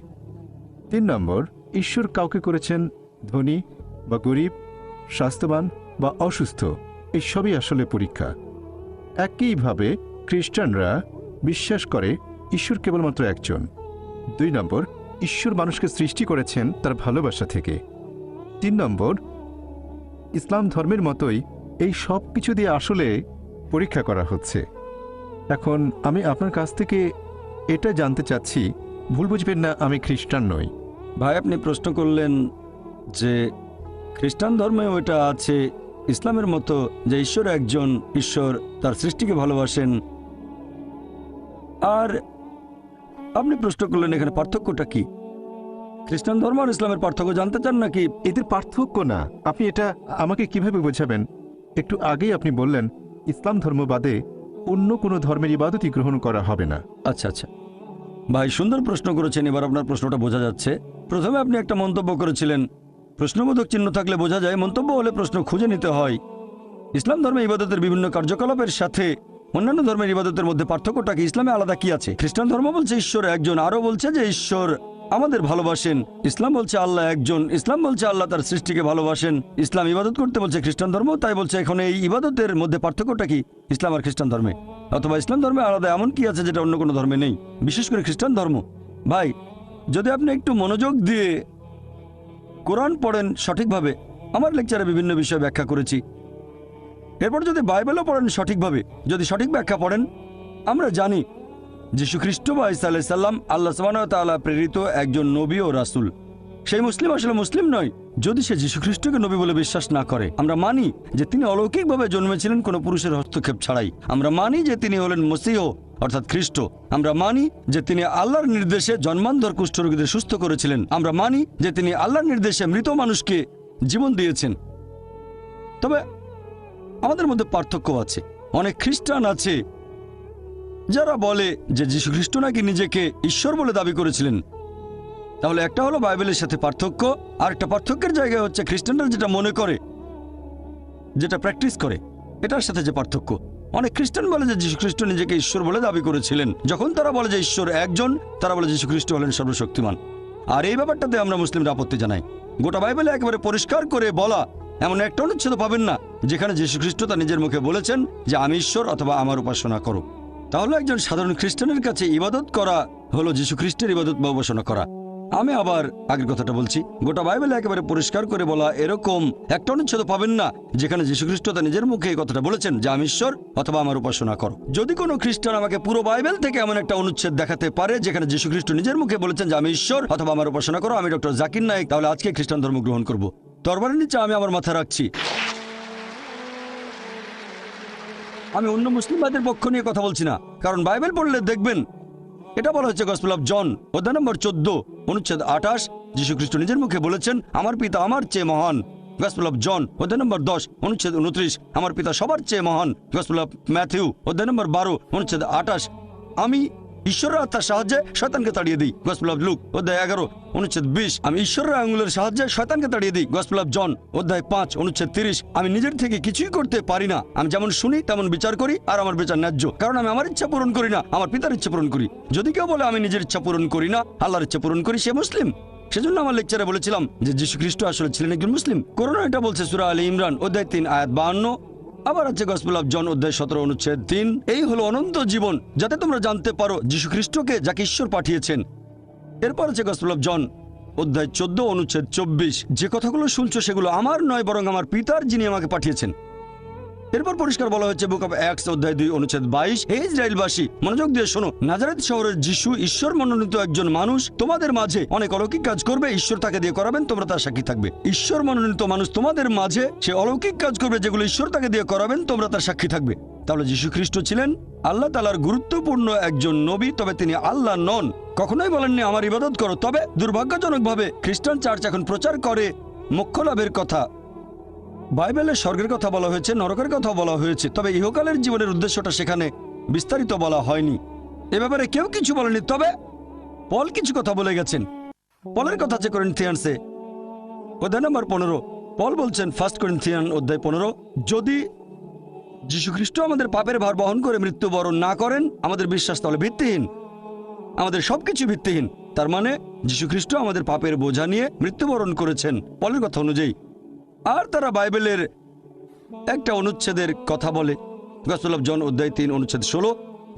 3 নম্বর, ঈশ্বর কাউকে করেছেন ধনী বা গরিব, স্বাস্থ্যবান বা অসুস্থ, এই সবই আসলে পরীক্ষা। একইভাবে খ্রিস্টানরা বিশ্বাস করে ঈশ্বর কেবলমাত্র একজন। 2 নম্বর, ঈশ্বর মানুষকে সৃষ্টি করেছেন তার ভালোবাসা থেকে। 3 নম্বর, ইসলাম ধর্মের মতোই এই সব কিছু দিয়ে আসলে পরীক্ষা করা হচ্ছে। এখন আমি আপনার কাছ থেকে এটা জানতে চাচ্ছি, ভুল বুঝবেন না, আমি খ্রিস্টান নই। ভাই আপনি প্রশ্ন করলেন যে খ্রিস্টান ধর্মেও এটা আছে ইসলামের মতো যে ঈশ্বর একজন, ঈশ্বর তার সৃষ্টিকে ভালোবাসেন। আর আপনি প্রশ্ন করলেন এখানে পার্থক্যটা কি? খ্রিস্টান ধর্ম আর ইসলামের পার্থক্য জানতে চান নাকি? এদের পার্থক্য না, আপনি এটা আমাকে কিভাবে বোঝাবেন? একটু আগেই আপনি বললেন ইসলাম ধর্ম বাদে অন্য কোনো ধর্মের ইবাদতই গ্রহণ করা হবে না। আচ্ছা আচ্ছা ভাই, সুন্দর প্রশ্ন করেছেন। এবার আপনার প্রশ্নটা বোঝা যাচ্ছে। প্রথমে আপনি একটা মন্তব্য করেছিলেন, প্রশ্নবোধক চিহ্ন থাকলে বোঝা যায়, মন্তব্য হলে প্রশ্ন খুঁজে নিতে হয়। ইসলাম ধর্মে ইবাদতের বিভিন্ন কার্যকলাপের সাথে অন্যান্য ধর্মের ইবাদতের মধ্যে পার্থক্যটা কি, ইসলামে আলাদা কি আছে? খ্রিস্টান ধর্ম বলছে ঈশ্বর একজন, আরও বলছে যে ঈশ্বর আমাদের ভালোবাসেন। ইসলাম বলছে আল্লাহ একজন, ইসলাম বলছে আল্লাহ তার সৃষ্টিকে ভালোবাসেন। ইসলাম ইবাদত করতে বলছে খ্রিস্টান ধর্ম, তাই বলছে এখন এই ইবাদতের মধ্যে পার্থক্যটা কি ইসলাম আর খ্রিস্টান ধর্মে? অথবা ইসলাম ধর্মে আলাদা এমন কি আছে যেটা অন্য কোনো ধর্মে নেই, বিশেষ করে খ্রিস্টান ধর্ম? ভাই, যদি আপনি একটু মনোযোগ দিয়ে কোরআন পড়েন সঠিকভাবে, আমার লেকচারে বিভিন্ন বিষয় ব্যাখ্যা করেছি, এরপর যদি বাইবেলও পড়েন সঠিকভাবে, যদি সঠিক ব্যাখ্যা পড়েন, আমরা জানি যীশু খ্রিস্ট বা ঈসা আলাইহিস সালাম আল্লাহ সুবহানাহু ওয়া তাআলা প্রেরিত একজন নবী ও রাসূল। সেই মুসলিম আসলে মুসলিম নয় যদি সে যীশু খ্রিস্টকে নবী বলে বিশ্বাস না করে। আমরা মানি যে তিনি অলৌকিকভাবে জন্মেছিলেন কোনো পুরুষের হস্তক্ষেপ ছাড়াই। আমরা মানি যে তিনি হলেন মসীহ অর্থাৎ খ্রিস্ট। আমরা মানি যে তিনি আল্লাহর নির্দেশে জন্মান্ধর কুষ্ঠরোগীদের সুস্থ করেছিলেন। আমরা মানি যে তিনি আল্লাহর নির্দেশে মৃত মানুষকে জীবন দিয়েছেন। তবে আমাদের মধ্যে পার্থক্য আছে। অনেক খ্রিস্টান আছে যারা বলে যে যীশু খ্রিস্ট নাকি নিজেকে ঈশ্বর বলে দাবি করেছিলেন। তাহলে একটা হলো বাইবেলের সাথে পার্থক্য, আর একটা পার্থক্যের জায়গায় হচ্ছে খ্রিস্টানরা যেটা মনে করে, যেটা প্র্যাকটিস করে, এটার সাথে যে পার্থক্য। অনেক খ্রিস্টান বলে যে যীশু খ্রিস্ট নিজেকে ঈশ্বর বলে দাবি করেছিলেন। যখন তারা বলে যে ঈশ্বর একজন, তারা বলে যীশু খ্রিস্ট হলেন সর্বশক্তিমান। আর এই ব্যাপারটাতে আমরা মুসলিমরা আপত্তি জানাই। গোটা বাইবেলে একেবারে পরিষ্কার করে বলা এমন একটা অনুচ্ছেদ পাবেন না যেখানে যীশু খ্রিস্ট তার নিজের মুখে বলেছেন যে আমি ঈশ্বর অথবা আমার উপাসনা করো। তাহলে একজন সাধারণ খ্রিস্টানের কাছে ইবাদত করা হলো যীশু খ্রিস্টের ইবাদত বা উপাসনা করা। আমি আবার আগের কথাটা বলছি, গোটা বাইবেলে একেবারে পরিষ্কার করে বলা এরকম একটা অনুচ্ছেদ পাবেন না যেখানে যীশু খ্রিস্ট তার নিজের মুখে এই কথাটা বলেছেন যে আমি ঈশ্বর অথবা আমার উপাসনা করো। যদি কোনো খ্রিস্টান আমাকে পুরো বাইবেল থেকে এমন একটা অনুচ্ছেদ দেখাতে পারে যেখানে যীশু খ্রিস্ট নিজের মুখে বলেছেন যে আমি ঈশ্বর অথবা আমার উপাসনা করো, আমি ডক্টর জাকির নায়েক, তাহলে আজকে খ্রিস্টান ধর্ম গ্রহণ করব। তরবারের নিচে আমি আমার মাথা রাখছি। আমি অন্য মুসলিমদের পক্ষ নিয়ে কথা বলছি না, কারণ বাইবেল পড়লে দেখবেন এটা বলা হচ্ছে গসপেল অফ জন অধ্যায় নম্বর 14 অনুচ্ছেদ 28, যীশু খ্রিস্ট নিজের মুখে বলেছেন আমার পিতা আমার চেয়ে মহান। গসপেল অফ জন অধ্যায় নম্বর 10 অনুচ্ছেদ 29, আমার পিতা সবার চেয়ে মহান। গসপেল অফ ম্যাথিউ অধ্যায় নম্বর 12 অনুচ্ছেদ 28, আমি ঈশ্বরের আত্মার সাহায্যে শয়তানকে তাড়িয়ে দিই। গসপেল অফ লুক অধ্যায় 11 অনুচ্ছেদ 20, আমি ঈশ্বরের আঙুলের সাহায্যে শয়তানকে তাড়িয়ে দিই। গসপেল অফ জন অধ্যায় 5 অনুচ্ছেদ 30, আমি নিজের থেকে কিছুই করতে পারি না, আমি যেমন শুনি তেমন বিচার করি, আর আমার বিচার ন্যায্য, কারণ আমি আমার ইচ্ছা পূরণ করি না, আমার পিতার ইচ্ছা পূরণ করি। যদি কেউ বলে আমি নিজের ইচ্ছা পূরণ করি না, আল্লাহর ইচ্ছা পূরণ করি, সে মুসলিম। সেজন্য আমার লেকচারে বলেছিলাম যে যীশু খ্রিস্ট আসলে ছিলেন একজন মুসলিম। কোরআন এটা বলছে সূরা আলে ইমরান অধ্যায় 3 আয়াত 52, আবার আছে গসপেল অফ জন অধ্যায় 17 অনুচ্ছেদ 3, এই হলো অনন্ত জীবন যাতে তোমরা জানতে পারো যীশু খ্রিস্টকে যাকে ঈশ্বর পাঠিয়েছেন। এরপর আছে গসপেল অফ জন অধ্যায় 14 অনুচ্ছেদ 24, যে কথাগুলো শুনছো সেগুলো আমার নয় বরং আমার পিতার যিনি আমাকে পাঠিয়েছেন। এরপর পরিষ্কার বলা হয়েছে বুক অফ অ্যাক্টস অধ্যায় 2 অনুচ্ছেদ 22, হে ইসরায়েলবাসী মনোযোগ দিয়ে শোনো, নাজারেত শহরের যিশু ঈশ্বর মনোনীত একজন মানুষ, তোমাদের মাঝে অনেক অলৌকিক কাজ করবে, ঈশ্বর তাকে দিয়ে করাবেন, তোমরা তার সাক্ষী থাকবে। ঈশ্বর মনোনীত মানুষ তোমাদের মাঝে সে অলৌকিক কাজ করবে যেগুলো ঈশ্বর তাকে দিয়ে করাবেন, তোমরা তার সাক্ষী থাকবে। তাহলে যীশু খ্রিস্ট ছিলেন আল্লাহ তাআলার গুরুত্বপূর্ণ একজন নবী, তবে তিনি আল্লাহ নন। কখনোই বলেননি আমার ইবাদত করো। তবে দুর্ভাগ্যজনকভাবে খ্রিস্টান চার্চ এখন প্রচার করে মোক্ষ লাভের কথা। বাইবেলে স্বর্গের কথা বলা হয়েছে, নরকের কথা বলা হয়েছে, তবে ইহকালের জীবনের উদ্দেশ্যটা সেখানে বিস্তারিত বলা হয়নি। এ ব্যাপারে কেউ কিছু বলেনি, তবে পল কিছু কথা বলে গেছেন। পলের কথা আছে করিন্থিয়ানসে অধ্যায় নম্বর 15, পল বলছেন 1 করিন্থিয়ান অধ্যায় 15, যদি যীশু খ্রিস্ট আমাদের পাপের ভার বহন করে মৃত্যুবরণ না করেন, আমাদের বিশ্বাস তাহলে ভিত্তিহীন, আমাদের সবকিছু ভিত্তিহীন। তার মানে যীশু খ্রিস্ট আমাদের পাপের বোঝা নিয়ে মৃত্যুবরণ করেছেন পলের কথা অনুযায়ী। আর তারা বাইবেলের একটা অনুচ্ছেদের কথা বলে, গসপেল অফ জন অধ্যায় 3 অনুচ্ছেদ 16,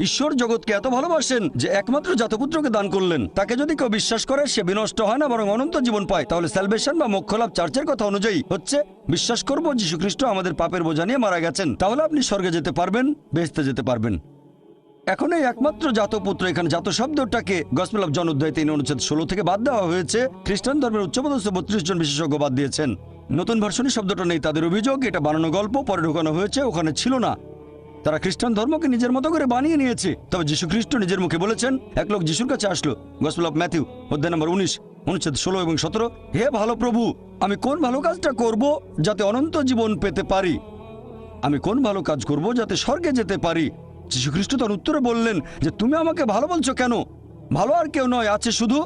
ঈশ্বর জগৎকে এত ভালোবাসেন যে একমাত্র জাতপুত্রকে দান করলেন, তাকে যদি কেউ বিশ্বাস করে সে বিনষ্ট হয় না বরং অনন্ত জীবন পায়। তাহলে স্যালভেশন বা মোক্ষলাভ চার্চের কথা অনুযায়ী হচ্ছে বিশ্বাস করব যীশু খ্রিস্ট আমাদের পাপের বোঝা নিয়ে মারা গেছেন, তাহলে আপনি স্বর্গে যেতে পারবেন, বেহেশতে যেতে পারবেন। এখন এই একমাত্র জাতপুত্র, এখানে জাত শব্দটাকে গসপেল অফ জন অধ্যায় 3 অনুচ্ছেদ 16 থেকে বাদ দেওয়া হয়েছে। খ্রিস্টান ধর্মের উচ্চপদস্থ 32 জন বিশেষজ্ঞ বাদ দিয়েছেন। নতুন ভার্সনে শব্দটা নেই, তাদের অভিযোগ এটা বানানো গল্প, পরে ঢোকানো হয়েছে, ওখানে ছিল না। তারা খ্রিস্টান ধর্মকে নিজের মতো করে বানিয়ে নিয়েছে। তবে যীশু খ্রিস্ট নিজের মুখে বলেছেন, এক লোক যিশুর কাছে আসলো, গসপেল অফ ম্যাথিউ অধ্যায় নম্বর 19 অনুচ্ছেদ 16 এবং 17, হে ভালো প্রভু, আমি কোন ভালো কাজটা করব যাতে অনন্ত জীবন পেতে পারি? আমি কোন ভালো কাজ করব যাতে স্বর্গে যেতে পারি? যীশু খ্রিস্ট তার উত্তরে বললেন যে তুমি আমাকে ভালো বলছো কেন? ভালো আর কেউ নয়, আছে শুধু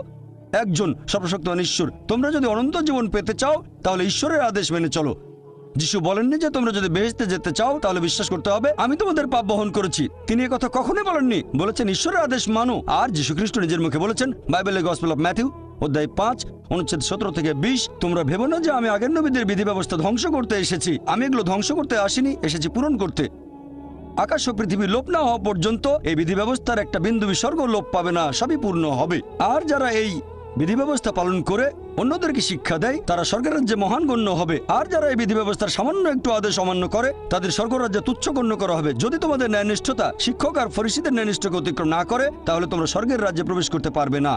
একজন, সর্বশক্তিমান ঈশ্বর। তোমরা যদি অনন্ত জীবন পেতে চাও তাহলে ঈশ্বরের আদেশ মেনে চলো। যিশু বলেননি যে তোমরা যদি বেহেশতে যেতে চাও তাহলে বিশ্বাস করতে হবে আমি তোমাদের পাপ বহন করেছি। তিনি একথা কখনোই বলেননি, বলেছেন ঈশ্বরের আদেশ মানো। আর যীশু খ্রিস্ট নিজের মুখে বলেছেন বাইবেলের গসপেল অফ ম্যাথিউ অধ্যায় 5 অনুচ্ছেদ 17 থেকে 20, তোমরা ভেবো না যে আমি আগের নবীদের বিধি ব্যবস্থা ধ্বংস করতে এসেছি। আমি এগুলো ধ্বংস করতে আসিনি, এসেছি পূরণ করতে। আকাশ ও পৃথিবী লোপ না হওয়া পর্যন্ত এই বিধি ব্যবস্থার একটা বিন্দু বিসর্গ লোপ পাবে না, সবই পূর্ণ হবে। আর যারা এই বিধি ব্যবস্থা পালন করে অন্যদেরকে শিক্ষা দেয় তারা স্বর্গের রাজ্যে মহান গণ্য হবে। আর যারা এই বিধি ব্যবস্থার সামান্য একটু আদেশ অমান্য করে তাদের স্বর্গরাজ্যে তুচ্ছ গণ্য করা হবে। যদি তোমাদের ন্যায়নিষ্ঠতা শিক্ষক আর ফরিসীদের ন্যায়নিষ্ঠকে অতিক্রম না করে তাহলে তোমরা স্বর্গের রাজ্যে প্রবেশ করতে পারবে না।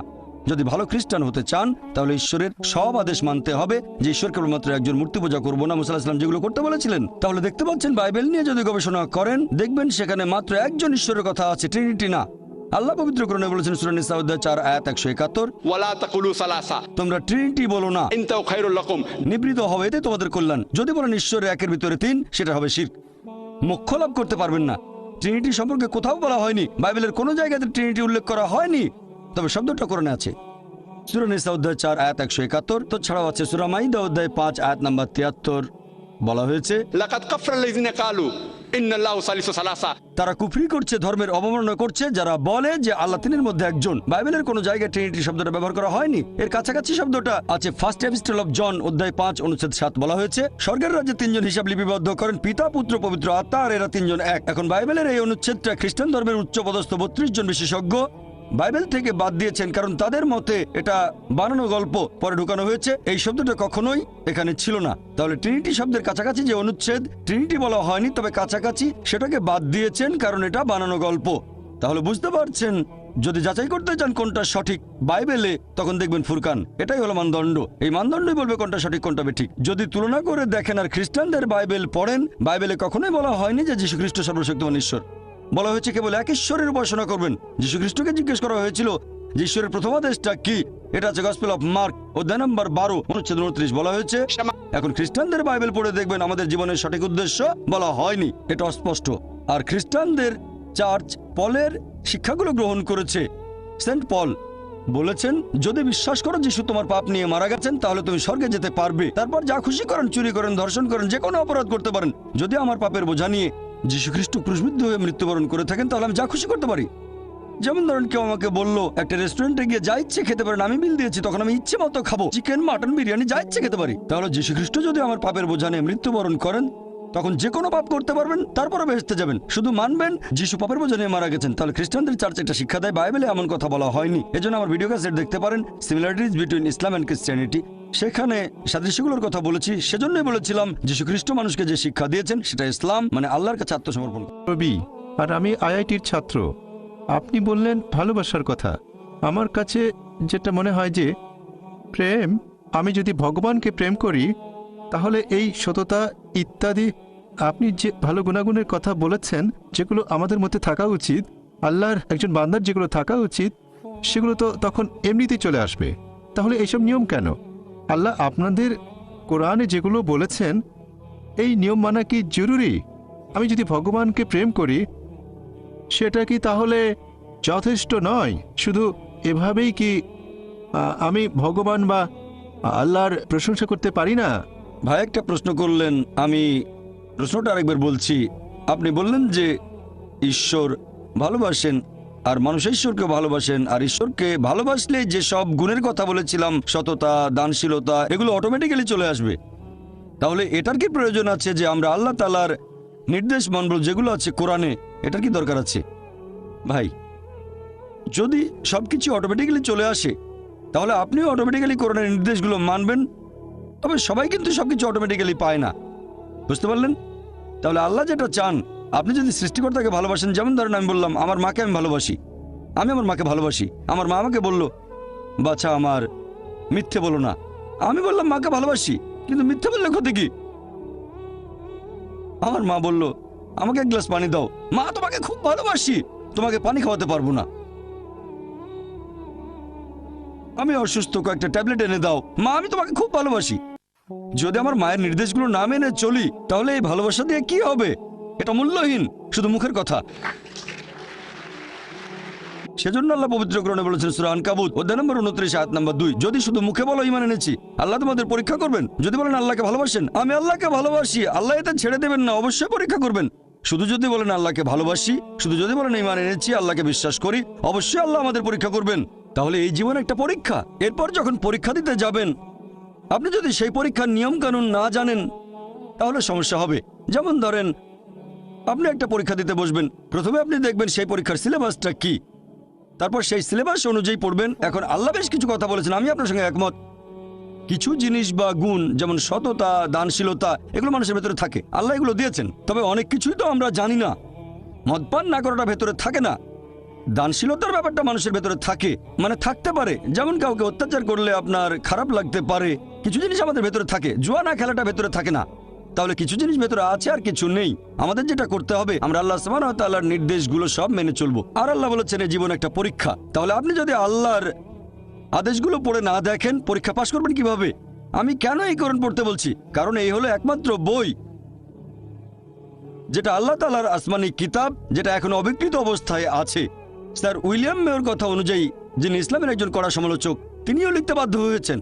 যদি ভালো খ্রিস্টান হতে চান তাহলে ঈশ্বরের সব আদেশ মানতে হবে, যে ঈশ্বর কেবলমাত্র একজন, মূর্তি পূজা করবো না, মুসা আলাইহিস সালাম যেগুলো করতে বলেছিলেন। তাহলে দেখতে পাচ্ছেন বাইবেল নিয়ে যদি গবেষণা করেন দেখবেন সেখানে মাত্র একজন ঈশ্বরের কথা আছে, ট্রিনিটি না। আল্লাহ পবিত্র কোরআনে বলেছেন সূরা নিসা অধ্যায় 4 আয়াত 171, ولا تقولوا ثلاثة তোমরা ট্রিনিটি বলো না, انتهوا خير لكم। নিবৃত হবে, এতে তোমাদের কল্যাণ। যদি বলেন ঈশ্বরের একের ভিতরে 3, সেটা হবে শিরক, মোক্ষ লাভ করতে পারবেন না। ট্রিনিটি সম্পর্কে কোথাও বলা হয়নি, বাইবেলের কোনো জায়গাতে ট্রিনিটি উল্লেখ করা হয়নি, তবে শব্দটা কোরআনে আছে। সূরা নিসা অধ্যায় 4 আয়াত 171, তো ছাড়াও আছে সূরা মাইদা অধ্যায় 5 আয়াত নাম্বার 73, বলা হয়েছে لقد كفر الذين قالوا ان الله ثالث ثلاثة। তারা কুফরি করছে, ধর্মের অবমাননা করছে যারা বলে যে আল্লাহ তিনের মধ্যে একজন। বাইবেলের কোনো জায়গায় ট্রিনিটি শব্দটা ব্যবহার করা হয়নি, এর কাছাকাছি শব্দটা আছে ফার্স্ট এপিস্টল অফ জন অধ্যায় 5 অনুচ্ছেদ 7, বলা হয়েছে স্বর্গের রাজ্যে 3 জন হিসাব লিপিবদ্ধ করেন, পিতা পুত্র পবিত্র আত্মা, আর এরা 3 জন এক। এখন বাইবেলের এই অনুচ্ছেদটা খ্রিস্টান ধর্মের উচ্চপদস্থ 32 জন বিশেষজ্ঞ বাইবেল থেকে বাদ দিয়েছেন, কারণ তাদের মতে এটা বানানো গল্প, পরে ঢুকানো হয়েছে। এই শব্দটা কখনোই এখানে ছিল না। তাহলে ট্রিনিটি শব্দের কাছাকাছি যে অনুচ্ছেদ, ট্রিনিটি বলা হয়নি তবে কাছাকাছি, সেটাকে বাদ দিয়েছেন কারণ এটা বানানো গল্প। তাহলে বুঝতে পারছেন, যদি যাচাই করতে চান কোনটা সঠিক বাইবেলে, তখন দেখবেন ফুরকান, এটাই হলো মানদণ্ড। এই মানদণ্ডই বলবে কোনটা সঠিক কোনটা বেঠিক। যদি তুলনা করে দেখেন আর খ্রিস্টানদের বাইবেল পড়েন, বাইবেলে কখনোই বলা হয়নি যে যীশু খ্রিস্ট সর্বশক্তিমান ঈশ্বর। বলা হয়েছে কেবল এক ঈশ্বরের উপাসনা করবেন। যীশু খ্রিস্টকে জিজ্ঞেস করা হয়েছিল যে ঈশ্বরের প্রথম আদেশটা কি, এটা আছে গসপেল অফ মার্ক অধ্যায় নম্বর 12 অনুচ্ছেদ 29, বলা হয়েছে। এখন খ্রিস্টানদের বাইবেল পড়ে দেখবেন আমাদের জীবনের সঠিক উদ্দেশ্য বলা হয়নি, এটা অস্পষ্ট। আর খ্রিস্টানদের চার্চ পলের শিক্ষাগুলো গ্রহণ করেছে। সেন্ট পল বলেছেন যদি বিশ্বাস করো যিশু তোমার পাপ নিয়ে মারা গেছেন তাহলে তুমি স্বর্গে যেতে পারবে। তারপর যা খুশি করেন, চুরি করেন, ধর্ষণ করেন, যে কোনো অপরাধ করতে পারেন, যদি আমার পাপের বোঝা নিয়ে যীশু খ্রিস্ট ক্রুশবিদ্ধ হয়ে মৃত্যুবরণ করে থাকেন তাহলে আমি যা খুশি করতে পারি। যেমন ধরেন কেউ আমাকে বললো একটা রেস্টুরেন্টে গিয়ে যা ইচ্ছে খেতে পারেন, আমি বিল দিয়েছি, তখন আমি ইচ্ছে মতো খাবো, চিকেন, মাটন, বিরিয়ানি যা ইচ্ছে খেতে পারি। তাহলে যীশু খ্রিস্ট যদি আমার পাপের বোঝা নিয়ে মৃত্যুবরণ করেন তখন যে কোনো পাপ করতে পারবেন, তারপরে বেহেশতে যাবেন, শুধু মানবেন যিশু পাপের বোঝা নিয়ে মারা গেছেন। তাহলে খ্রিস্টানদের চার্চ এটা শিক্ষা দেয়, বাইবেলে এমন কথা বলা হয়নি। এজন্য আমার ভিডিও ক্যাসেট দেখতে পারেন, similarities between Islam and Christianity, সেখানে সাদৃশ্যগুলোর কথা বলেছি। সেজন্যই বলেছিলাম যীশু খ্রিস্ট মানুষকে যে শিক্ষা দিয়েছেন সেটা ইসলাম, মানে আল্লাহর কাছে আত্মসমর্পণ। রবি, আর আমি আইআইটির ছাত্র। আপনি বললেন ভালোবাসার কথা। আমার কাছে যেটা মনে হয় যে প্রেম, আমি যদি ভগবানকে প্রেম করি তাহলে এই সততা ইত্যাদি, আপনি যে ভালো গুণাগুণের কথা বলেছেন যেগুলো আমাদের মধ্যে থাকা উচিত, আল্লাহর একজন বান্দার যেগুলো থাকা উচিত, সেগুলো তো তখন এমনিতেই চলে আসবে। তাহলে এইসব নিয়ম কেন? আল্লাহ আপনাদের কোরআনে যেগুলো বলেছেন এই নিয়ম মানা কি জরুরি? আমি যদি ভগবানকে প্রেম করি সেটা কি তাহলে যথেষ্ট নয়? শুধু এভাবেই কি আমি ভগবান বা আল্লাহর প্রশংসা করতে পারি না? ভাই একটা প্রশ্ন করলেন, আমি প্রশ্নটা আরেকবার বলছি। আপনি বললেন যে ঈশ্বর ভালোবাসেন আর মানুষ ঈশ্বরকে ভালোবাসেন, আর ঈশ্বরকে ভালোবাসলে যে সব গুণের কথা বলেছিলাম, সততা, দানশীলতা, এগুলো অটোমেটিক্যালি চলে আসবে। তাহলে এটার কি প্রয়োজন আছে যে আমরা আল্লাহ তাআলার নির্দেশ মানব যেগুলো আছে কোরআনে? এটার কি দরকার আছে? ভাই, যদি সবকিছু অটোমেটিক্যালি চলে আসে তাহলে আপনিও অটোমেটিক্যালি কোরআনের নির্দেশগুলো মানবেন। তবে সবাই কিন্তু সবকিছু অটোমেটিক্যালি পায় না, বুঝতে পারলেন? তাহলে আল্লাহ যেটা চান, আপনি যদি সৃষ্টিকর্তাকে ভালোবাসেন, যেমন ধরেন আমি বললাম আমার মাকে আমি ভালোবাসি, আমি আমার মাকে ভালোবাসি, আমার মা আমাকে বলল বাচ্চা আমার মিথ্যে বলো না, আমি বললাম মাকে ভালোবাসি, কিন্তু মিথ্যে বললে ক্ষতি কি? আমার মা বলল আমাকে এক গ্লাস পানি দাও, মা তোমাকে খুব ভালোবাসি, তোমাকে পানি খাওয়াতে পারবো না। আমি অসুস্থ, কয়েকটা ট্যাবলেট এনে দাও, মা আমি তোমাকে খুব ভালোবাসি। যদি আমার মায়ের নির্দেশগুলো না মেনে চলি, তাহলে এই ভালোবাসা দিয়ে কি হবে? এটা মূল্যহীন, শুধু মুখের কথা। সেজন্য আল্লাহ পবিত্র কোরআনে বলেছেন সূরা আনকাবুত অধ্যায় নম্বর 29 আয়াত নম্বর 2, যদি শুধু মুখে বলো ঈমান এনেছি, আল্লাহ তোমাদের পরীক্ষা করবেন। যদি বলেন আল্লাহকে ভালোবাসেন, আমি আল্লাহকে ভালোবাসি, আল্লাহ এতে ছেড়ে দেবেন না, অবশ্যই পরীক্ষা করবেন। শুধু যদি বলেন আল্লাহকে ভালোবাসি, শুধু যদি বলেন ঈমান এনেছি, আল্লাহকে বিশ্বাস করি, অবশ্যই আল্লাহ আমাদের পরীক্ষা করবেন। তাহলে এই জীবন একটা পরীক্ষা। এরপর যখন পরীক্ষা দিতে যাবেন, আপনি যদি সেই পরীক্ষার নিয়ম কানুন না জানেন, তাহলে সমস্যা হবে। যেমন ধরেন আপনি একটা পরীক্ষা দিতে বসবেন, প্রথমে আপনি দেখবেন সেই পরীক্ষার সিলেবাসটা কি, তারপর সেই সিলেবাস অনুযায়ী পড়বেন। এখন আল্লাহ বেশ কিছু কথা বলেছেন, আমি আপনার সঙ্গে একমত। কিছু জিনিস বা গুণ যেমন সততা, দানশীলতা, এগুলো মানুষের ভেতরে থাকে, আল্লাহ এগুলো দিয়েছেন। তবে অনেক কিছুই তো আমরা জানি না। মদপান না করাটা ভেতরে থাকে না, দানশীলতার ব্যাপারটা মানুষের ভেতরে থাকে, মানে থাকতে পারে। যেমন কাউকে অত্যাচার করলে আপনার খারাপ লাগতে পারে, কিছু জিনিস আমাদের ভেতরে থাকে। জুয়া না খেলাটা ভেতরে থাকে না। তাহলে কিছু জিনিস ভেতরে আছে আর কিছু নেই। আমাদের যেটা করতে হবে, আমরা আল্লাহ সুবহানাহু ওয়া তাআলার নির্দেশগুলো সব মেনে চলবো। আর আল্লাহ বলেছেন এই জীবন একটা পরীক্ষা। তাহলে আপনি যদি আল্লাহর আদেশগুলো পড়ে না দেখেন, পরীক্ষা পাশ করবেন কিভাবে? আমি কেন এই কোরআন পড়তে বলছি? কারণ এই হলো একমাত্র বই যেটা আল্লাহ তাআলার আসমানি কিতাব, যেটা এখন অবিকৃত অবস্থায় আছে। স্যার উইলিয়াম মেয়র কথা অনুযায়ী, যিনি ইসলামের একজন কড়া সমালোচক, তিনিও লিখতে বাধ্য হয়েছেন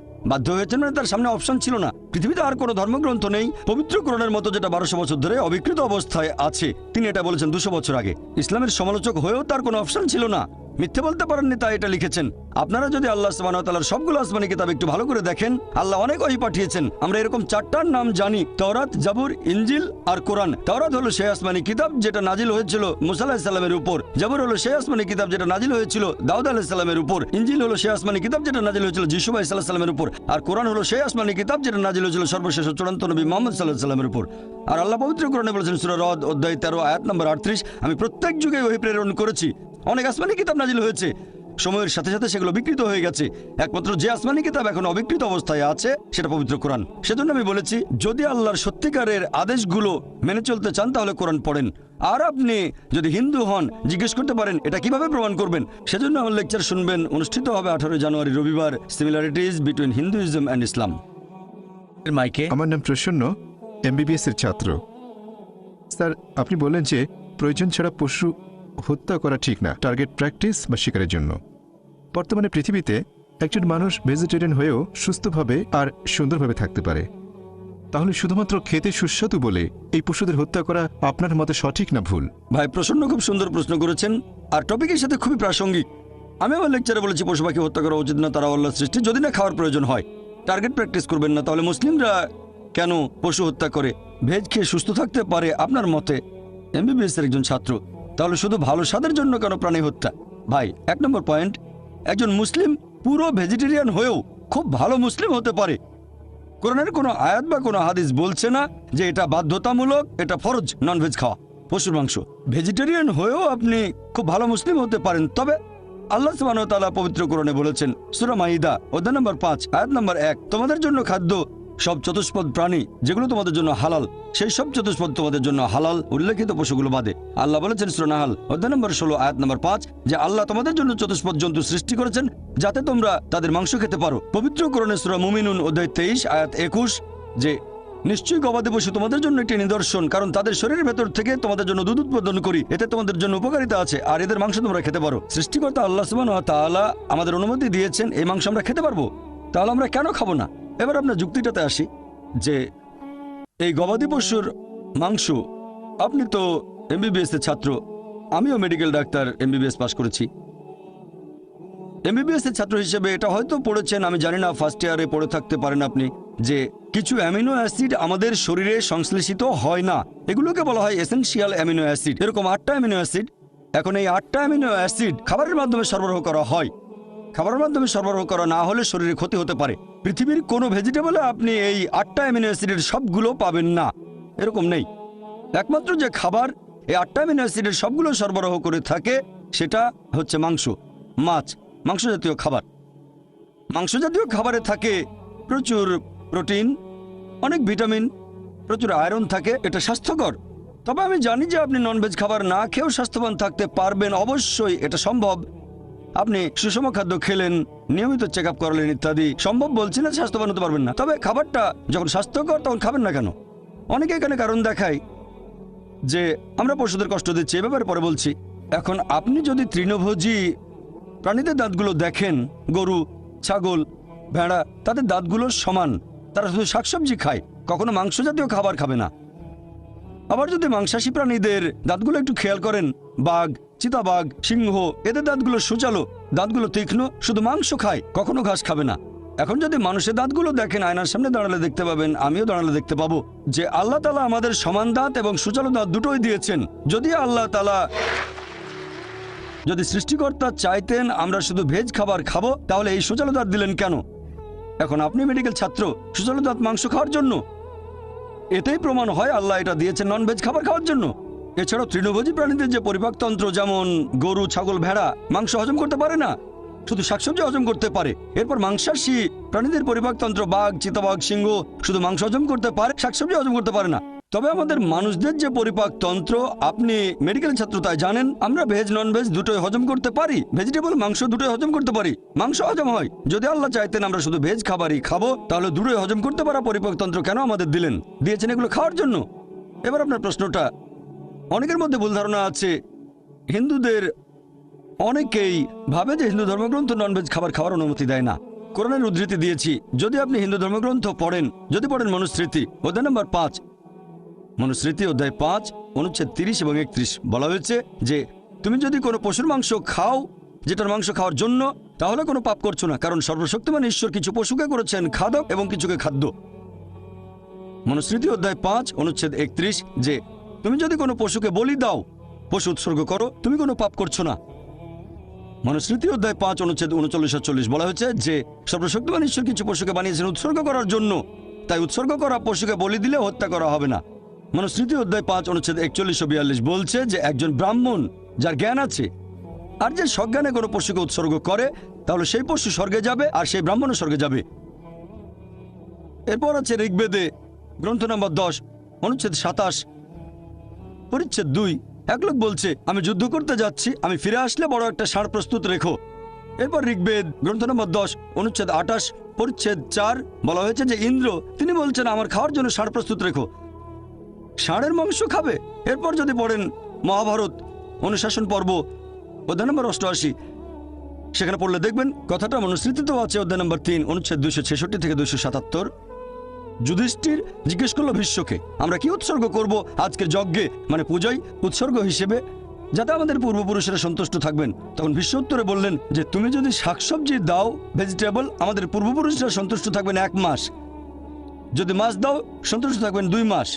মানে তার সামনে অপশন ছিল না। পৃথিবীতে আর কোনো ধর্মগ্রন্থ নেই পবিত্র কোরআনের মতো, যেটা 1200 বছর ধরে অবিকৃত অবস্থায় আছে। তিনি এটা বলেছেন 200 বছর আগে। ইসলামের সমালোচক হয়েও তার কোনো অপশন ছিল না, মিথ্যে বলতে পারেননি, তাই এটা লিখেছেন। আপনারা যদি আল্লাহ সুবহানাহু ওয়া তাআলার সবগুলো আসমানি কিতাব একটু ভালো করে দেখেন, আল্লাহ অনেক ওহী পাঠিয়েছেন। আমরা এরকম 4টার নাম জানি, তাওরাত, জাবুর, ইনজিল আর কোরআন। তাওরাত হলো সেই আসমানি কিতাব যেটা নাজিল হয়েছিল মুসা আলাইহিস সালামের উপর। জাবুর হলো সেই আসমানি কিতাব যেটা নাজিল হয়েছিল দাউদ আলাইহিস সালামের উপর। ইনজিল হলো সেই আসমানি কিতাব যেটা নাজিল হয়েছিল যিশু আলাইহিস সালামের উপর। আর কোরআন হলো সেই আসমানি কিতাব যেটা নাজিল হয়েছিল সর্বশেষ ও চূড়ান্ত নবী মুহাম্মদ সাল্লাল্লাহু আলাইহি সাল্লামের উপর। আর আল্লাহ পবিত্র কোরআনে বলেছেন সূরা রদ অধ্যায় 13 আয়াত নম্বর 38, আমি প্রত্যেক যুগে ওহী প্রেরণ করেছি। অনেক আসমানি কিতাব নাজিল হয়েছে, সময়ের সাথে সাথে সেগুলো বিকৃত হয়ে গেছে। একমাত্র যে আসমানি কিতাব এখন অবিকৃত অবস্থায় আছে সেটা পবিত্র কোরআন। সেজন্য আমি বলেছি, যদি আল্লাহর সত্যিকারের আদেশগুলো মেনে চলতে চান তাহলে কোরআন পড়েন। আর আপনি যদি হিন্দু হন, জিজ্ঞেস করতে পারেন এটা কিভাবে প্রমাণ করবেন। সেজন্য আমার লেকচার শুনবেন, অনুষ্ঠিত হবে 18 জানুয়ারি রবিবার, সিমিলারিটিজ বিটুইন হিন্দুইজম অ্যান্ড ইসলাম। মাইকে আমার নাম প্রসন্ন, এমবিবিএস এর ছাত্র। স্যার, আপনি বললেন যে প্রয়োজন ছাড়া পশু হত্যা করা ঠিক না, টার্গেট প্র্যাকটিস বা শিকারের জন্য। বর্তমানে পৃথিবীতে একজন মানুষ ভেজিটেরিয়ান হয়েও সুস্থভাবে আর সুন্দরভাবে থাকতে পারে। তাহলে শুধুমাত্র খেতে সুস্বাদু বলে এই পশুদের হত্যা করা আপনার মতে সঠিক না ভুল? ভাই প্রসন্ন খুব সুন্দর প্রশ্ন করেছেন, আর টপিকের সাথে খুবই প্রাসঙ্গিক। আমি আমার লেকচারে বলেছি পশু পাখি হত্যা করা উচিত না, তারা আল্লাহর সৃষ্টি, যদি না খাওয়ার প্রয়োজন হয়। টার্গেট প্র্যাকটিস করবেন না। তাহলে মুসলিমরা কেন পশু হত্যা করে? ভেজ খেয়ে সুস্থ থাকতে পারে আপনার মতে, এমবিবিএস এর একজন ছাত্র। তাহলে শুধু ভালো স্বাদের জন্য কেন প্রাণী হত্যা? ভাই 1 নম্বর পয়েন্ট, একজন মুসলিম পুরো ভেজিটেরিয়ান হয়েও খুব ভালো মুসলিম হতে পারে। কোরআনের কোনো আয়াত বা কোনো হাদিস বলছে না যে এটা বাধ্যতামূলক, এটা ফরজ ননভেজ খাওয়া, পশুর মাংস। ভেজিটেরিয়ান হয়েও আপনি খুব ভালো মুসলিম হতে পারেন। তবে আল্লাহ সুবহানাহু ওয়া তাআলা পবিত্র কোরআনে বলেছেন সূরা মাইদা অধ্যায় নম্বর 5 আয়াত নম্বর 1, তোমাদের জন্য খাদ্য সব চতুষ্পদ প্রাণী যেগুলো তোমাদের জন্য হালাল, সেই সব চতুষ্পদ তোমাদের জন্য হালাল, উল্লেখিত পশুগুলো বাদে। আল্লাহ বলেছেন সূরা নাহাল অধ্যায় নম্বর 16 আয়াত নম্বর 5 যে আল্লাহ তোমাদের জন্য চতুষ্পদ জন্তু সৃষ্টি করেছেন যাতে তোমরা তাদের মাংস খেতে পারো। পবিত্র কোরআনে সূরা মুমিনুন অধ্যায় 23 আয়াত 21 যে নিশ্চয়ই গবাদি পশু তোমাদের জন্য একটি নিদর্শন, কারণ তাদের শরীরের ভেতর থেকে তোমাদের জন্য দুধ উৎপাদন করি, এতে তোমাদের জন্য উপকারিতা আছে, আর এদের মাংস তোমরা খেতে পারো। সৃষ্টিকর্তা আল্লাহ সুবহানাহু ওয়া তাআলা আমাদের অনুমতি দিয়েছেন এই মাংস আমরা খেতে পারবো, তাহলে আমরা কেন খাবো না? এবার আপনার যুক্তিটাতে আসি যে এই গবাদি পশুর মাংস, আপনি তো এমবিবিএস এর ছাত্র, আমিও মেডিকেল ডাক্তার, এমবিবিএস পাস করেছি। এমবিবিএস এর ছাত্র হিসেবে এটা হয়তো পড়েছেন, আমি জানি না, ফার্স্ট ইয়ারে পড়ে থাকতে পারেন আপনি, যে কিছু অ্যামিনো অ্যাসিড আমাদের শরীরে সংশ্লেষিত হয় না, এগুলোকে বলা হয় এসেনশিয়াল অ্যামিনো অ্যাসিড। এরকম 8টা অ্যামিনো অ্যাসিড। এখন এই 8টা অ্যামিনো অ্যাসিড খাবারের মাধ্যমে সরবরাহ করা হয়। খাবারের মাধ্যমে সরবরাহ করা না হলে শরীরে ক্ষতি হতে পারে। পৃথিবীর কোনো ভেজিটেবলে আপনি এই 8টা অ্যামিনো অ্যাসিডের সবগুলো পাবেন না, এরকম নেই। একমাত্র যে খাবার এই 8টা অ্যামিনো অ্যাসিডের সবগুলো সরবরাহ করে থাকে, সেটা হচ্ছে মাংস, মাছ, মাংস জাতীয় খাবার। মাংস জাতীয় খাবারে থাকে প্রচুর প্রোটিন, অনেক ভিটামিন, প্রচুর আয়রন থাকে। এটা স্বাস্থ্যকর। তবে আমি জানি যে আপনি ননভেজ খাবার না খেয়েও স্বাস্থ্যবান থাকতে পারবেন, অবশ্যই এটা সম্ভব। আপনি সুষম খাদ্য খেলেন, নিয়মিত চেক আপ করালেন ইত্যাদি, সম্ভব বলছি না স্বাস্থ্যবান হতে পারবেন না। তবে খাবারটা যখন স্বাস্থ্যকর তখন খাবেন না কেন? অনেকে এখানে কারণ দেখায় যে আমরা পশুদের কষ্ট দিচ্ছি, এ ব্যাপারে পরে বলছি। এখন আপনি যদি তৃণভোজী প্রাণীদের দাঁতগুলো দেখেন, গরু, ছাগল, ভেড়া, তাদের দাঁতগুলো সমান, তারা শুধু শাকসবজি খায়, কখনো মাংস জাতীয় খাবার খাবে না। আবার যদি মাংসাশী প্রাণীদের দাঁতগুলো একটু খেয়াল করেন, বাঘ, চিতাবাঘ, সিংহ, এদের দাঁতগুলো সুচালো, দাঁতগুলো তীক্ষ্ণ, শুধু মাংস খায়, কখনো ঘাস খাবে না। এখন যদি মানুষের দাঁতগুলো দেখেন, আয়নার সামনে দাঁড়ালে দেখতে পাবেন, আমিও দাঁড়ালে দেখতে পাবো যে আল্লাহ তাআলা আমাদের সমান দাঁত এবং সুচালো দাঁত দুটোই দিয়েছেন। যদি আল্লাহ তাআলা, যদি সৃষ্টিকর্তা চাইতেন আমরা শুধু ভেজ খাবার খাবো, তাহলে এই সুচালো দাঁত দিলেন কেন? এখন আপনি মেডিকেল ছাত্র, সুচালো দাঁত মাংস খাওয়ার জন্য? এতেই প্রমাণ হয় আল্লাহ এটা দিয়েছেন নন ভেজ খাবার খাওয়ার জন্য। এছাড়াও তৃণভোজী প্রাণীদের যে পরিপাকতন্ত্র, যেমন গরু, ছাগল, ভেড়া মাংস হজম করতে পারে না, শুধু শাকসবজি হজম করতে পারে। এরপর মাংসাশী প্রাণীদের পরিপাকতন্ত্র, বাঘ, চিতাবাঘ, সিংহ শুধু মাংস হজম করতে পারে, শাকসবজি হজম করতে পারে না। তবে আমাদের মানুষদের যে পরিপাকতন্ত্র, আপনি মেডিকেল ছাত্র তাই জানেন, আমরা ভেজ নন ভেজ দুটোই হজম করতে পারি, ভেজিটেবল মাংস দুটোই হজম করতে পারি, মাংস হজম হয়। যদি আল্লাহ চাইতেন আমরা শুধু ভেজ খাবারই খাবো, তাহলে দুটোই হজম করতে পারা পরিপাকতন্ত্র কেন আমাদের দিলেন? দিয়েছেন এগুলো খাওয়ার জন্য। এবার আপনার প্রশ্নটা, অনেকের মধ্যে ভুল ধারণা আছে, হিন্দুদের অনেকেই ভাবে যে হিন্দু ধর্মগ্রন্থ ননভেজ খাবার খাওয়ার অনুমতি দেয় না। কোরআনের উদ্ধৃতি দিয়েছি, যদি আপনি হিন্দু ধর্মগ্রন্থ পড়েন, যদি পড়েন মনুস্মৃতি অধ্যায় নম্বর 5, মনুস্মৃতি অধ্যায় 5 অনুচ্ছেদ 30 এবং 31, বলা হয়েছে যে তুমি যদি কোনো পশুর মাংস খাও যেটার মাংস খাওয়ার জন্য, তাহলে কোনো পাপ করছো না, কারণ সর্বশক্তিমান ঈশ্বর কিছু পশুকে করেছেন খাদক এবং কিছুকে খাদ্য। মনুস্মৃতি অধ্যায় 5 অনুচ্ছেদ 31, যে তুমি যদি কোনো পশুকে বলি দাও, পশু উৎসর্গ করো, তুমি কোনো পাপ করছো না। মনুস্মৃতি অধ্যায় 5 অনুচ্ছেদ 39-40 বলা হয়েছে যে সর্বশক্তিমান ঈশ্বর কিছু পশুকে বানিয়েছেন উৎসর্গ করার জন্য, তাই উৎসর্গ করা পশুকে বলি দিলে হত্যা করা হবে না। মনুস্মৃতি অধ্যায় 5 অনুচ্ছেদ 41-42 বলছে যে একজন ব্রাহ্মণ যার জ্ঞান আছে আর যে সজ্ঞানে কোনো পশুকে উৎসর্গ করে, তাহলে সেই পশু স্বর্গে যাবে আর সেই ব্রাহ্মণও স্বর্গে যাবে। এরপর আছে ঋগ্বেদে গ্রন্থ নম্বর 10 অনুচ্ছেদ 27 পরিচ্ছেদ 2, এক লোক বলছে আমি যুদ্ধ করতে যাচ্ছি, আমি ফিরে আসলে বড় একটা ষাঁড় প্রস্তুত রেখো। এরপর ঋগ্বেদ গ্রন্থ নম্বর 10 অনুচ্ছেদ 28 পরিচ্ছেদ 4 বলা হয়েছে যে ইন্দ্র তিনি বলছেন আমার খাওয়ার জন্য ষাঁড় প্রস্তুত রেখো, ষাঁড়ের মাংস খাবে। এরপর যদি পড়েন মহাভারত অনুশাসন পর্ব অধ্যায় নম্বর 88, সেখানে পড়লে দেখবেন কথাটা মনুস্মৃতিতেও আছে অধ্যায় নম্বর 3 অনুচ্ছেদ 266 থেকে 277। যুধিষ্ঠির জিজ্ঞেস করলো ভীষ্মকে আমরা কি উৎসর্গ করব আজকের যজ্ঞে, মানে পূজায় উৎসর্গ হিসেবে, যাতে আমাদের পূর্বপুরুষেরা সন্তুষ্ট থাকবেন। তখন ভীষ্ম উত্তরে বললেন যে তুমি যদি শাকসবজি দাও, ভেজিটেবল, আমাদের পূর্বপুরুষরা সন্তুষ্ট থাকবেন 1 মাস, যদি মাছ দাও সন্তুষ্ট থাকবেন 2 মাস,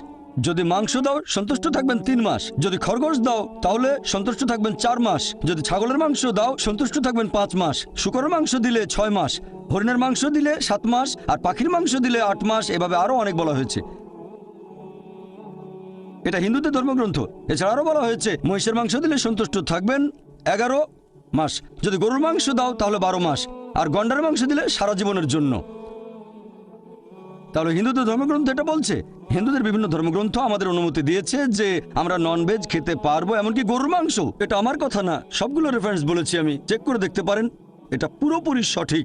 যদি মাংস দাও সন্তুষ্ট থাকবেন 3 মাস, যদি খরগোশ দাও তাহলে সন্তুষ্ট থাকবেন 4 মাস, যদি ছাগলের মাংস দাও সন্তুষ্ট থাকবেন 5 মাস, শূকরের মাংস দিলে 6 মাস, হরিণের মাংস দিলে 7 মাস, আর পাখির মাংস দিলে 8 মাস। এভাবে আরো অনেক বলা হয়েছে। এটা হিন্দুদের ধর্মগ্রন্থ। এছাড়া আরো বলা হয়েছে মহিষের মাংস দিলে সন্তুষ্ট থাকবেন 11 মাস, যদি গরুর মাংস দাও তাহলে 12 মাস, আর গন্ডারের মাংস দিলে সারা জীবনের জন্য। তাহলে হিন্দুদের ধর্মগ্রন্থ এটা বলছে। হিন্দুদের বিভিন্ন ধর্মগ্রন্থ আমাদের অনুমতি দিয়েছে যে আমরা ননভেজ খেতে পারবো, এমনকি গরুর মাংস। এটা আমার কথা না, সবগুলো রেফারেন্স বলেছি আমি, চেক করে দেখতে পারেন, এটা পুরোপুরি সঠিক।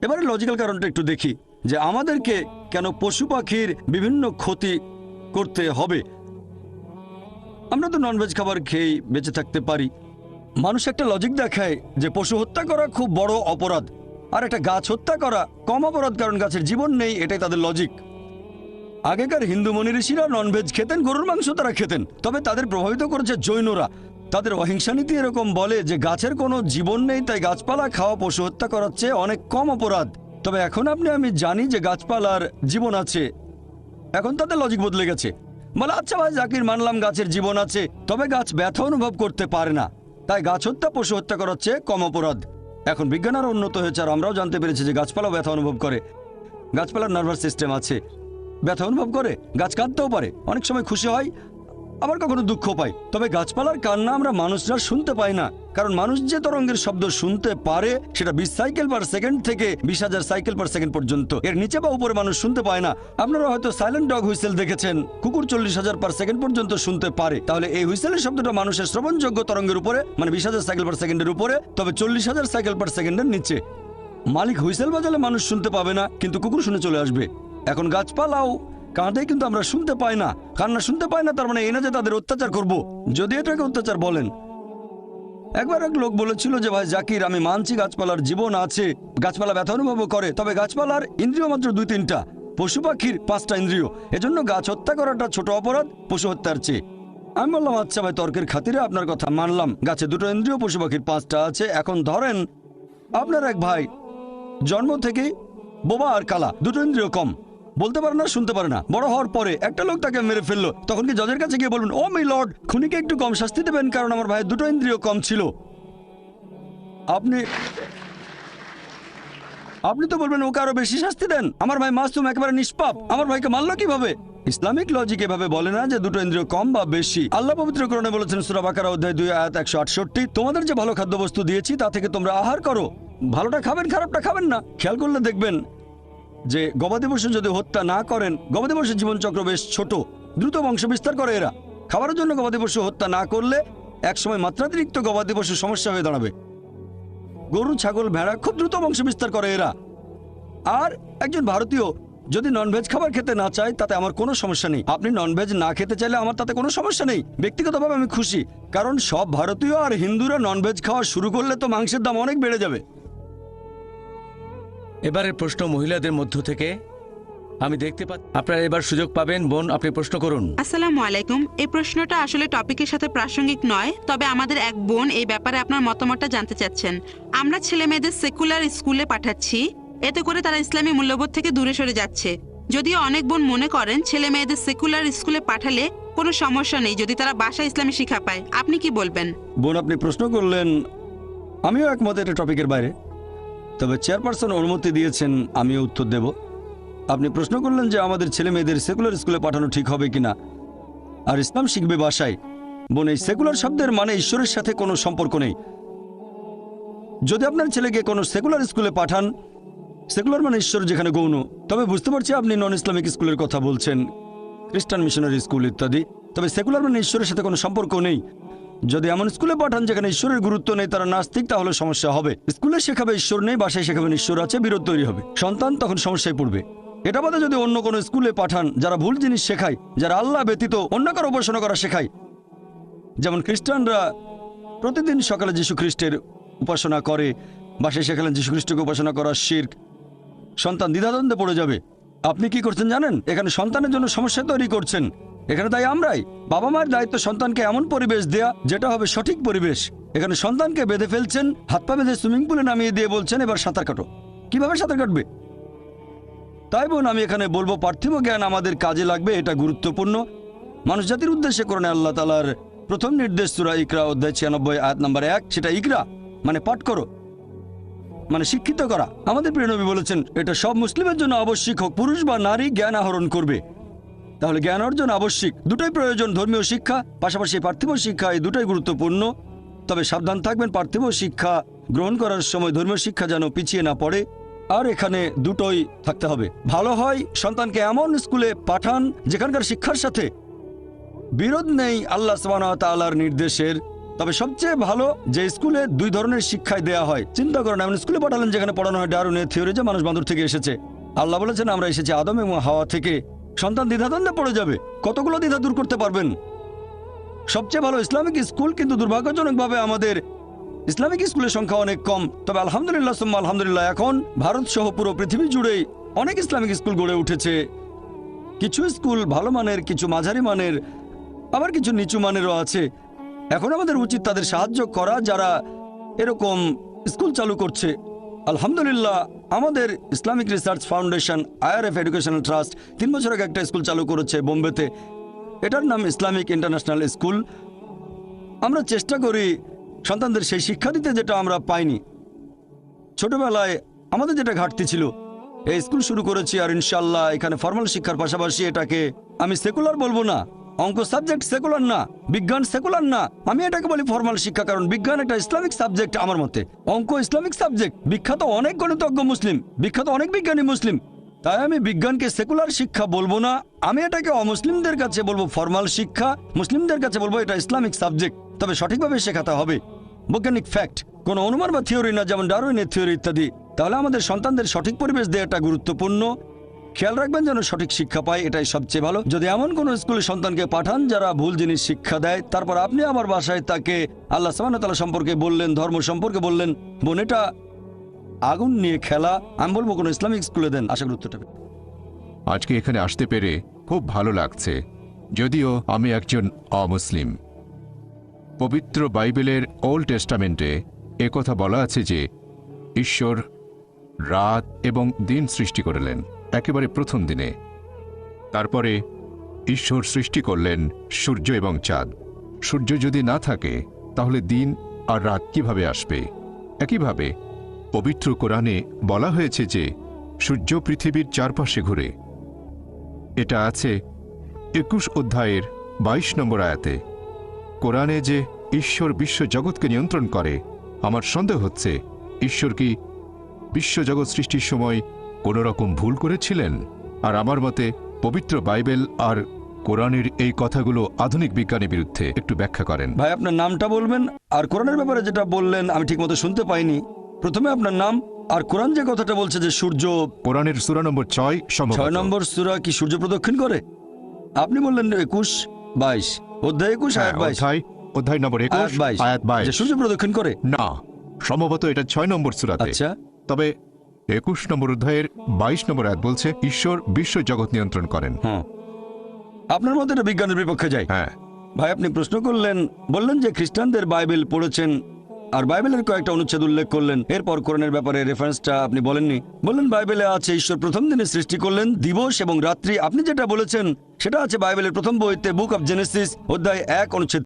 এবারে লজিক্যাল কারণটা একটু দেখি যে আমাদেরকে কেন পশু পাখির বিভিন্ন ক্ষতি করতে হবে। আমরা তো ননভেজ খাবার খেয়েই বেঁচে থাকতে পারি। মানুষ একটা লজিক দেখায় যে পশু হত্যা করা খুব বড় অপরাধ, আর একটা গাছ হত্যা করা কম অপরাধ, কারণ গাছের জীবন নেই, এটাই তাদের লজিক। আগেকার হিন্দু মুনি ঋষিরা ননভেজ খেতেন, গরুর মাংস তারা খেতেন, তবে তাদের প্রভাবিত করেছে জৈনরা। তাদের অহিংসা নীতি এরকম বলে যে গাছের কোনো জীবন নেই, তাই গাছপালা খাওয়া পশু হত্যা করার চেয়ে অনেক কম অপরাধ। তবে এখন আমি জানি যে গাছপালার জীবন আছে, এখন তাদের লজিক বদলে গেছে। বলে আচ্ছা ভাই জাকির, মানলাম গাছের জীবন আছে, তবে গাছ ব্যথা অনুভব করতে পারে না, তাই গাছ হত্যা পশু হত্যা করার চেয়ে কম অপরাধ। এখন বিজ্ঞান আরও উন্নত হয়েছে, আর আমরাও জানতে পেরেছি যে গাছপালাও ব্যথা অনুভব করে। গাছপালার নার্ভাস সিস্টেম আছে, ব্যথা অনুভব করে, গাছ কাঁদতেও পারে, অনেক সময় খুশি হয়, আবার কখনো দুঃখ পাই। তবে গাছপালার কান্না আমরা মানুষরা শুনতে পাই না, কারণ মানুষ যে তরঙ্গের শব্দ শুনতে পারে সেটা 20 সাইকেল পার সেকেন্ড থেকে 20,000 সাইকেল পার সেকেন্ড পর্যন্ত। এর নিচে বা উপরে মানুষ শুনতে পায় না। আপনারা হয়তো সাইলেন্ট ডগ হুইসেল দেখেছেন, কুকুর 40,000 পার সেকেন্ড পর্যন্ত শুনতে পারে। তাহলে এই হুইসেলের শব্দটা মানুষের শ্রবণযোগ্য তরঙ্গের উপরে, মানে 20,000 সাইকেল পার সেকেন্ডের উপরে, তবে 40,000 সাইকেল পার সেকেন্ডের নিচে। মালিক হুইসেল বাজালে মানুষ শুনতে পাবে না, কিন্তু কুকুর শুনে চলে আসবে। এখন গাছপালাও কাঁদে, কিন্তু আমরা শুনতে পাই না। কান্না শুনতে পাই না, তার মানে এই না যে তাদের অত্যাচার করব, যদি এটাকে অত্যাচার বলেন। একবার এক লোক বলেছিল যে ভাই জাকির, আমি মানছি গাছপালার জীবন আছে, গাছপালা ব্যথা অনুভব করে, তবে গাছপালার ইন্দ্রিয় মাত্র 2-3টা, পশু পাখির 5টা ইন্দ্রিয়। এজন্য গাছ হত্যা করাটা ছোট অপরাধ পশু হত্যার চেয়ে। আমি বললাম আচ্ছা ভাই, তর্কের খাতিরে আপনার কথা মানলাম, গাছে 2টো ইন্দ্রিয়, পশু পাখির 5টা আছে। এখন ধরেন আপনার এক ভাই জন্ম থেকেই বোবা আর কালা, 2টো ইন্দ্রিয় কম, বলতে পারে না, শুনতে পারে না। বড় হওয়ার পরে একটা লোক তাকে মেরে ফেললো, তখন কি জজের কাছে গিয়ে বলবেন, ও মাই লর্ড, খুনিকে একটু কম শাস্তি দেবেন কারণ আমার ভাইয়ের 2টো ইন্দ্রিয় কম ছিল? আপনি তো বলবেন ওকে আরো বেশি শাস্তি দেন, আমার ভাই মাসুম, একেবারে নিষ্পাপ, আমার ভাইকে মারলো কিভাবে? ইসলামিক লজিক এভাবে বলে না যে 2টো ইন্দ্রিয় কম বা বেশি। আল্লাহ পবিত্র কোরআনে বলেছেন সূরা বাকারা অধ্যায় 2 আয়াত 168, তোমাদের যে ভালো খাদ্যবস্তু দিয়েছি তা থেকে তোমরা আহার করো, ভালোটা খাবেন, খারাপটা খাবেন না। খেয়াল করলে দেখবেন যে গবাদি পশু যদি হত্যা না করেন, গবাদি পশুর জীবনচক্র বেশ ছোট, দ্রুত বংশ বিস্তার করে এরা। খাবারের জন্য গবাদি পশু হত্যা না করলে একসময় মাত্রাতিরিক্ত গবাদি পশু সমস্যা হয়ে দাঁড়াবে। গরু, ছাগল, ভেড়া খুব দ্রুত বংশ বিস্তার করে এরা। আর একজন ভারতীয় যদি ননভেজ খাবার খেতে না চায় তাতে আমার কোনো সমস্যা নেই। আপনি ননভেজ না খেতে চাইলে আমার তাতে কোনো সমস্যা নেই, ব্যক্তিগতভাবে আমি খুশি, কারণ সব ভারতীয় আর হিন্দুরা ননভেজ খাওয়া শুরু করলে তো মাংসের দাম অনেক বেড়ে যাবে। এবারের প্রশ্ন মহিলাদের মধ্য থেকে আমি দেখতে পাচ্ছি। আপনারা এবার সুযোগ পাবেন। বোন, আপনি প্রশ্ন করুন। আসসালামু আলাইকুম। এই প্রশ্নটা আসলে টপিকের সাথে প্রাসঙ্গিক নয়, তবে আমাদের এক বোন এই ব্যাপারে আপনার মতামতটা জানতে চাচ্ছেন। আমরা ছেলে মেয়েদের সেকুলার স্কুলে পাঠাচ্ছি, এতে করে তারা ইসলামী মূল্যবোধ থেকে দূরে সরে যাচ্ছে। যদিও অনেক বোন মনে করেন ছেলে মেয়েদের সেকুলার স্কুলে পাঠালে কোনো সমস্যা নেই যদি তারা বাসায় ইসলামী শিক্ষা পায়। আপনি কি বলবেন? বোন, আপনি প্রশ্ন করলেন, আমিও একমত এটা টপিকের বাইরে, তবে চেয়ারপারসন অনুমতি দিয়েছেন, আমিও উত্তর দেব। আপনি প্রশ্ন করলেন যে আমাদের ছেলে মেয়েদের সেকুলার স্কুলে পাঠানো ঠিক হবে কিনা, আর ইসলাম শিখবে বাসায়। বোন, এই সেকুলার শব্দের মানে ঈশ্বরের সাথে কোনো সম্পর্ক নেই। যদি আপনার ছেলেকে কোনো সেকুলার স্কুলে পাঠান, সেকুলার মানে ঈশ্বর যেখানে গৌণ, তবে বুঝতে পারছি আপনি নন ইসলামিক স্কুলের কথা বলছেন, খ্রিস্টান মিশনারি স্কুল ইত্যাদি, তবে সেকুলার মানে ঈশ্বরের সাথে কোনো সম্পর্ক নেই। যদি এমন স্কুলে পাঠান যেখানে ঈশ্বরের গুরুত্ব নেই, তারা নাস্তিক, তাহলে সমস্যা হবে। স্কুলে শেখাবে ঈশ্বর নেই, বাসায় শেখাবেন ঈশ্বর আছে, বিরোধ তৈরি হবে, সন্তান তখন সমস্যায় পড়বে। এটা বাদে যদি অন্য কোনো স্কুলে পাঠান যারা ভুল জিনিস শেখায়, যারা আল্লাহ ব্যতীত অন্য কারো উপাসনা করা শেখায়, যেমন খ্রিস্টানরা প্রতিদিন সকালে যীশু খ্রিস্টের উপাসনা করে, বাসায় শেখালেন যীশু খ্রিস্টকে উপাসনা করা শিরক, সন্তান দ্বিধাদ্বন্দ্বে পড়ে যাবে। আপনি কি করছেন জানেন? এখানে সন্তানের জন্য সমস্যা তৈরি করছেন। এখানে তাই আমরাই, বাবা মায়ের দায়িত্ব সন্তানকে এমন পরিবেশ দেয়া যেটা হবে সঠিক পরিবেশ। এখানে সন্তানকে বেঁধে ফেলছেন, হাত পা বেঁধে সুইমিং পুলে নামিয়ে দিয়ে বলছেন এবার সাঁতার কাটো। কিভাবে সাঁতার কাটবে? তাই বোন, আমি এখানে বলবো পার্থিব জ্ঞান আমাদের কাজে লাগবে, এটা গুরুত্বপূর্ণ। মানুষ জাতির উদ্দেশ্যে কোরআনে আল্লাহ তাআলার প্রথম নির্দেশ সূরা ইকরা অধ্যায় 96 আয়াত নম্বর 1, সেটা ইকরা মানে পাঠ করো, মানে শিক্ষিত করা। আমাদের প্রিয় নবী বলেছেন এটা সব মুসলিমের জন্য আবশ্যিক, হোক পুরুষ বা নারী জ্ঞান আহরণ করবে। তাহলে জ্ঞান অর্জন আবশ্যিক, দুটোই প্রয়োজন, ধর্মীয় শিক্ষা পাশাপাশি পার্থিব শিক্ষা, এই দুটোই গুরুত্বপূর্ণ। তবে সাবধান থাকবেন পার্থিব শিক্ষা গ্রহণ করার সময় ধর্মীয় শিক্ষা যেন পিছিয়ে না পড়ে, আর এখানে দুটোই থাকতে হবে। ভালো হয় সন্তানকে এমন স্কুলে পাঠান যেখানকার শিক্ষার সাথে বিরোধ নেই আল্লাহ সুবহানাহু ওয়া তাআলার নির্দেশের। তবে সবচেয়ে ভালো যে স্কুলে 2 ধরনের শিক্ষাই দেয়া হয়। চিন্তা করেন, এমন স্কুলে পাঠালেন যেখানে পড়ানো হয় ডারউইনের থিওরি যে মানুষ বাঁদর থেকে এসেছে। আল্লাহ বলেছেন আমরা এসেছি আদম এবং হাওয়া থেকে। সন্তান দ্বিধাদ্বন্দ্বে পড়ে যাবে, কতগুলো দ্বিধা দূর করতে পারবেন? সবচেয়ে ভালো ইসলামিক স্কুল, কিন্তু দুর্ভাগ্যজনকভাবে আমাদের ইসলামিক স্কুলের সংখ্যা অনেক কম। তবে আলহামদুলিল্লাহ সুম্মা আলহামদুলিল্লাহ, এখন ভারত সহ পুরো পৃথিবী জুড়েই অনেক ইসলামিক স্কুল গড়ে উঠেছে। কিছু স্কুল ভালো মানের, কিছু মাঝারি মানের, আবার কিছু নিচু মানেরও আছে। এখন আমাদের উচিত তাদের সাহায্য করা যারা এরকম স্কুল চালু করছে। আলহামদুলিল্লাহ, আমাদের Islamic research foundation IRF educational trust 3 বছর আগে একটা স্কুল চালু করেছে বোম্বেতে। এটার নাম ইসলামিক ইন্টারন্যাশনাল স্কুল। আমরা চেষ্টা করি সন্তানদের সেই শিক্ষা দিতে যেটা আমরা পাইনি ছোটবেলায়, আমাদের যেটা ঘাটতি ছিল। এই স্কুল শুরু করেছি, আর ইনশাল্লাহ এখানে ফর্মাল শিক্ষার পাশাপাশি এটাকে আমি সেকুলার বলবো না, অঙ্ক সাবজেক্ট সেকুলার না, বিজ্ঞান সেকুলার না। আমি এটাকে বলি ফর্মাল শিক্ষা, কারণ বিজ্ঞান একটা ইসলামিক সাবজেক্ট আমার মতে। অঙ্ক ইসলামিক সাবজেক্ট, বিখ্যাত অনেক গণিতজ্ঞ মুসলিম, বিখ্যাত অনেক বিজ্ঞানী মুসলিম। তাই আমি বিজ্ঞানকে সেকুলার শিক্ষা বলবো না, আমি এটাকে অমুসলিমদের কাছে বলবো ফর্মাল শিক্ষা, মুসলিমদের কাছে বলবো এটা ইসলামিক সাবজেক্ট। তবে সঠিকভাবে শেখাতে হবে, বৈজ্ঞানিক ফ্যাক্ট, কোনো অনুমান বা থিওরি না, যেমন ডারউইনের থিওরি ইত্যাদি। তাহলে আমাদের সন্তানদের সঠিক পরিবেশ দেওয়াটা গুরুত্বপূর্ণ। খেয়াল রাখবেন যেন সঠিক শিক্ষা পায়, এটাই সবচেয়ে ভালো। যদি এমন কোনো স্কুলে সন্তানকে পাঠান যারা ভুল জিনিস শিক্ষা দেয়, তারপর আপনি আমার বাসায় তাকে আল্লাহ সুবহানাহু ওয়া তাআলা সম্পর্কে বললেন, ধর্ম সম্পর্কে বললেন, বোন এটা আগুন নিয়ে খেলা, আমি বলবো কোনো ইসলামিক স্কুলে দেন, আশা করি উত্তরটা পেয়ে। আজকে এখানে আসতে পেরে খুব ভালো লাগছে, যদিও আমি একজন অমুসলিম। পবিত্র বাইবেলের ওল্ড টেস্টামেন্টে একথা বলা আছে যে ঈশ্বর রাত এবং দিন সৃষ্টি করলেন একেবারে প্রথম দিনে। তারপরে ঈশ্বর সৃষ্টি করলেন সূর্য এবং চাঁদ। সূর্য যদি না থাকে তাহলে দিন আর রাত কিভাবে আসবে? একইভাবে পবিত্র কোরআনে বলা হয়েছে যে সূর্য পৃথিবীর চারপাশে ঘুরে। এটা আছে 21 অধ্যায়ের 22 নম্বর আয়াতে। কোরআনে যে ঈশ্বর বিশ্ব জগৎকে নিয়ন্ত্রণ করে, আমার সন্দেহ হচ্ছে ঈশ্বর কি বিশ্বজগৎ সৃষ্টির সময় কোনো রকম ভুল করেছিলেন? আর আমার মতে পবিত্র বাইবেল আর কোরআনের এই কথাগুলো আধুনিক বিজ্ঞানের বিরুদ্ধে। একটু ব্যাখ্যা করেন। ভাই আপনার নামটা বলবেন, আর কোরআনের ব্যাপারে যেটা বললেন আমি ঠিকমতো শুনতে পাইনি। প্রথমে আপনার নাম, আর কোরআন যে কথাটা বলছে যে সূর্য, কোরআনের সূরা নম্বর 6 6 নম্বর সূরা কি সূর্য প্রদক্ষিণ করে? আপনি বললেন 21, 22 অধ্যায় 21 আয়াত 22, অধ্যায় নম্বর 21 আয়াত 22 যে সূর্য প্রদক্ষিণ করে। না, সম্ভবত এটা 6 নম্বর সূরাতে। আচ্ছা, তবে 21 নম্বর অধ্যায়ের 22 নম্বর আয়াত বলছে ঈশ্বর বিশ্ব জগৎ নিয়ন্ত্রণ করেন। হ্যাঁ, আপনার মতে এটা বিজ্ঞানের বিপক্ষে যায়। হ্যাঁ, ভাই আপনি প্রশ্ন করলেন, বললেন যে খ্রিস্টানদের বাইবেল পড়েছেন আর বাইবেলের কয়েকটা অনুচ্ছেদ উল্লেখ করলেন, এরপর কোরআনের ব্যাপারে রেফারেন্সটা আপনি বলেননি। বললেন বাইবেলে আছে ঈশ্বর প্রথম দিনে সৃষ্টি করলেন দিবস এবং রাত্রি। আপনি যেটা বলেছেন সেটা আছে বাইবেলের প্রথম বইতে, বুক অব জেনেসিস অধ্যায় 1 অনুচ্ছেদ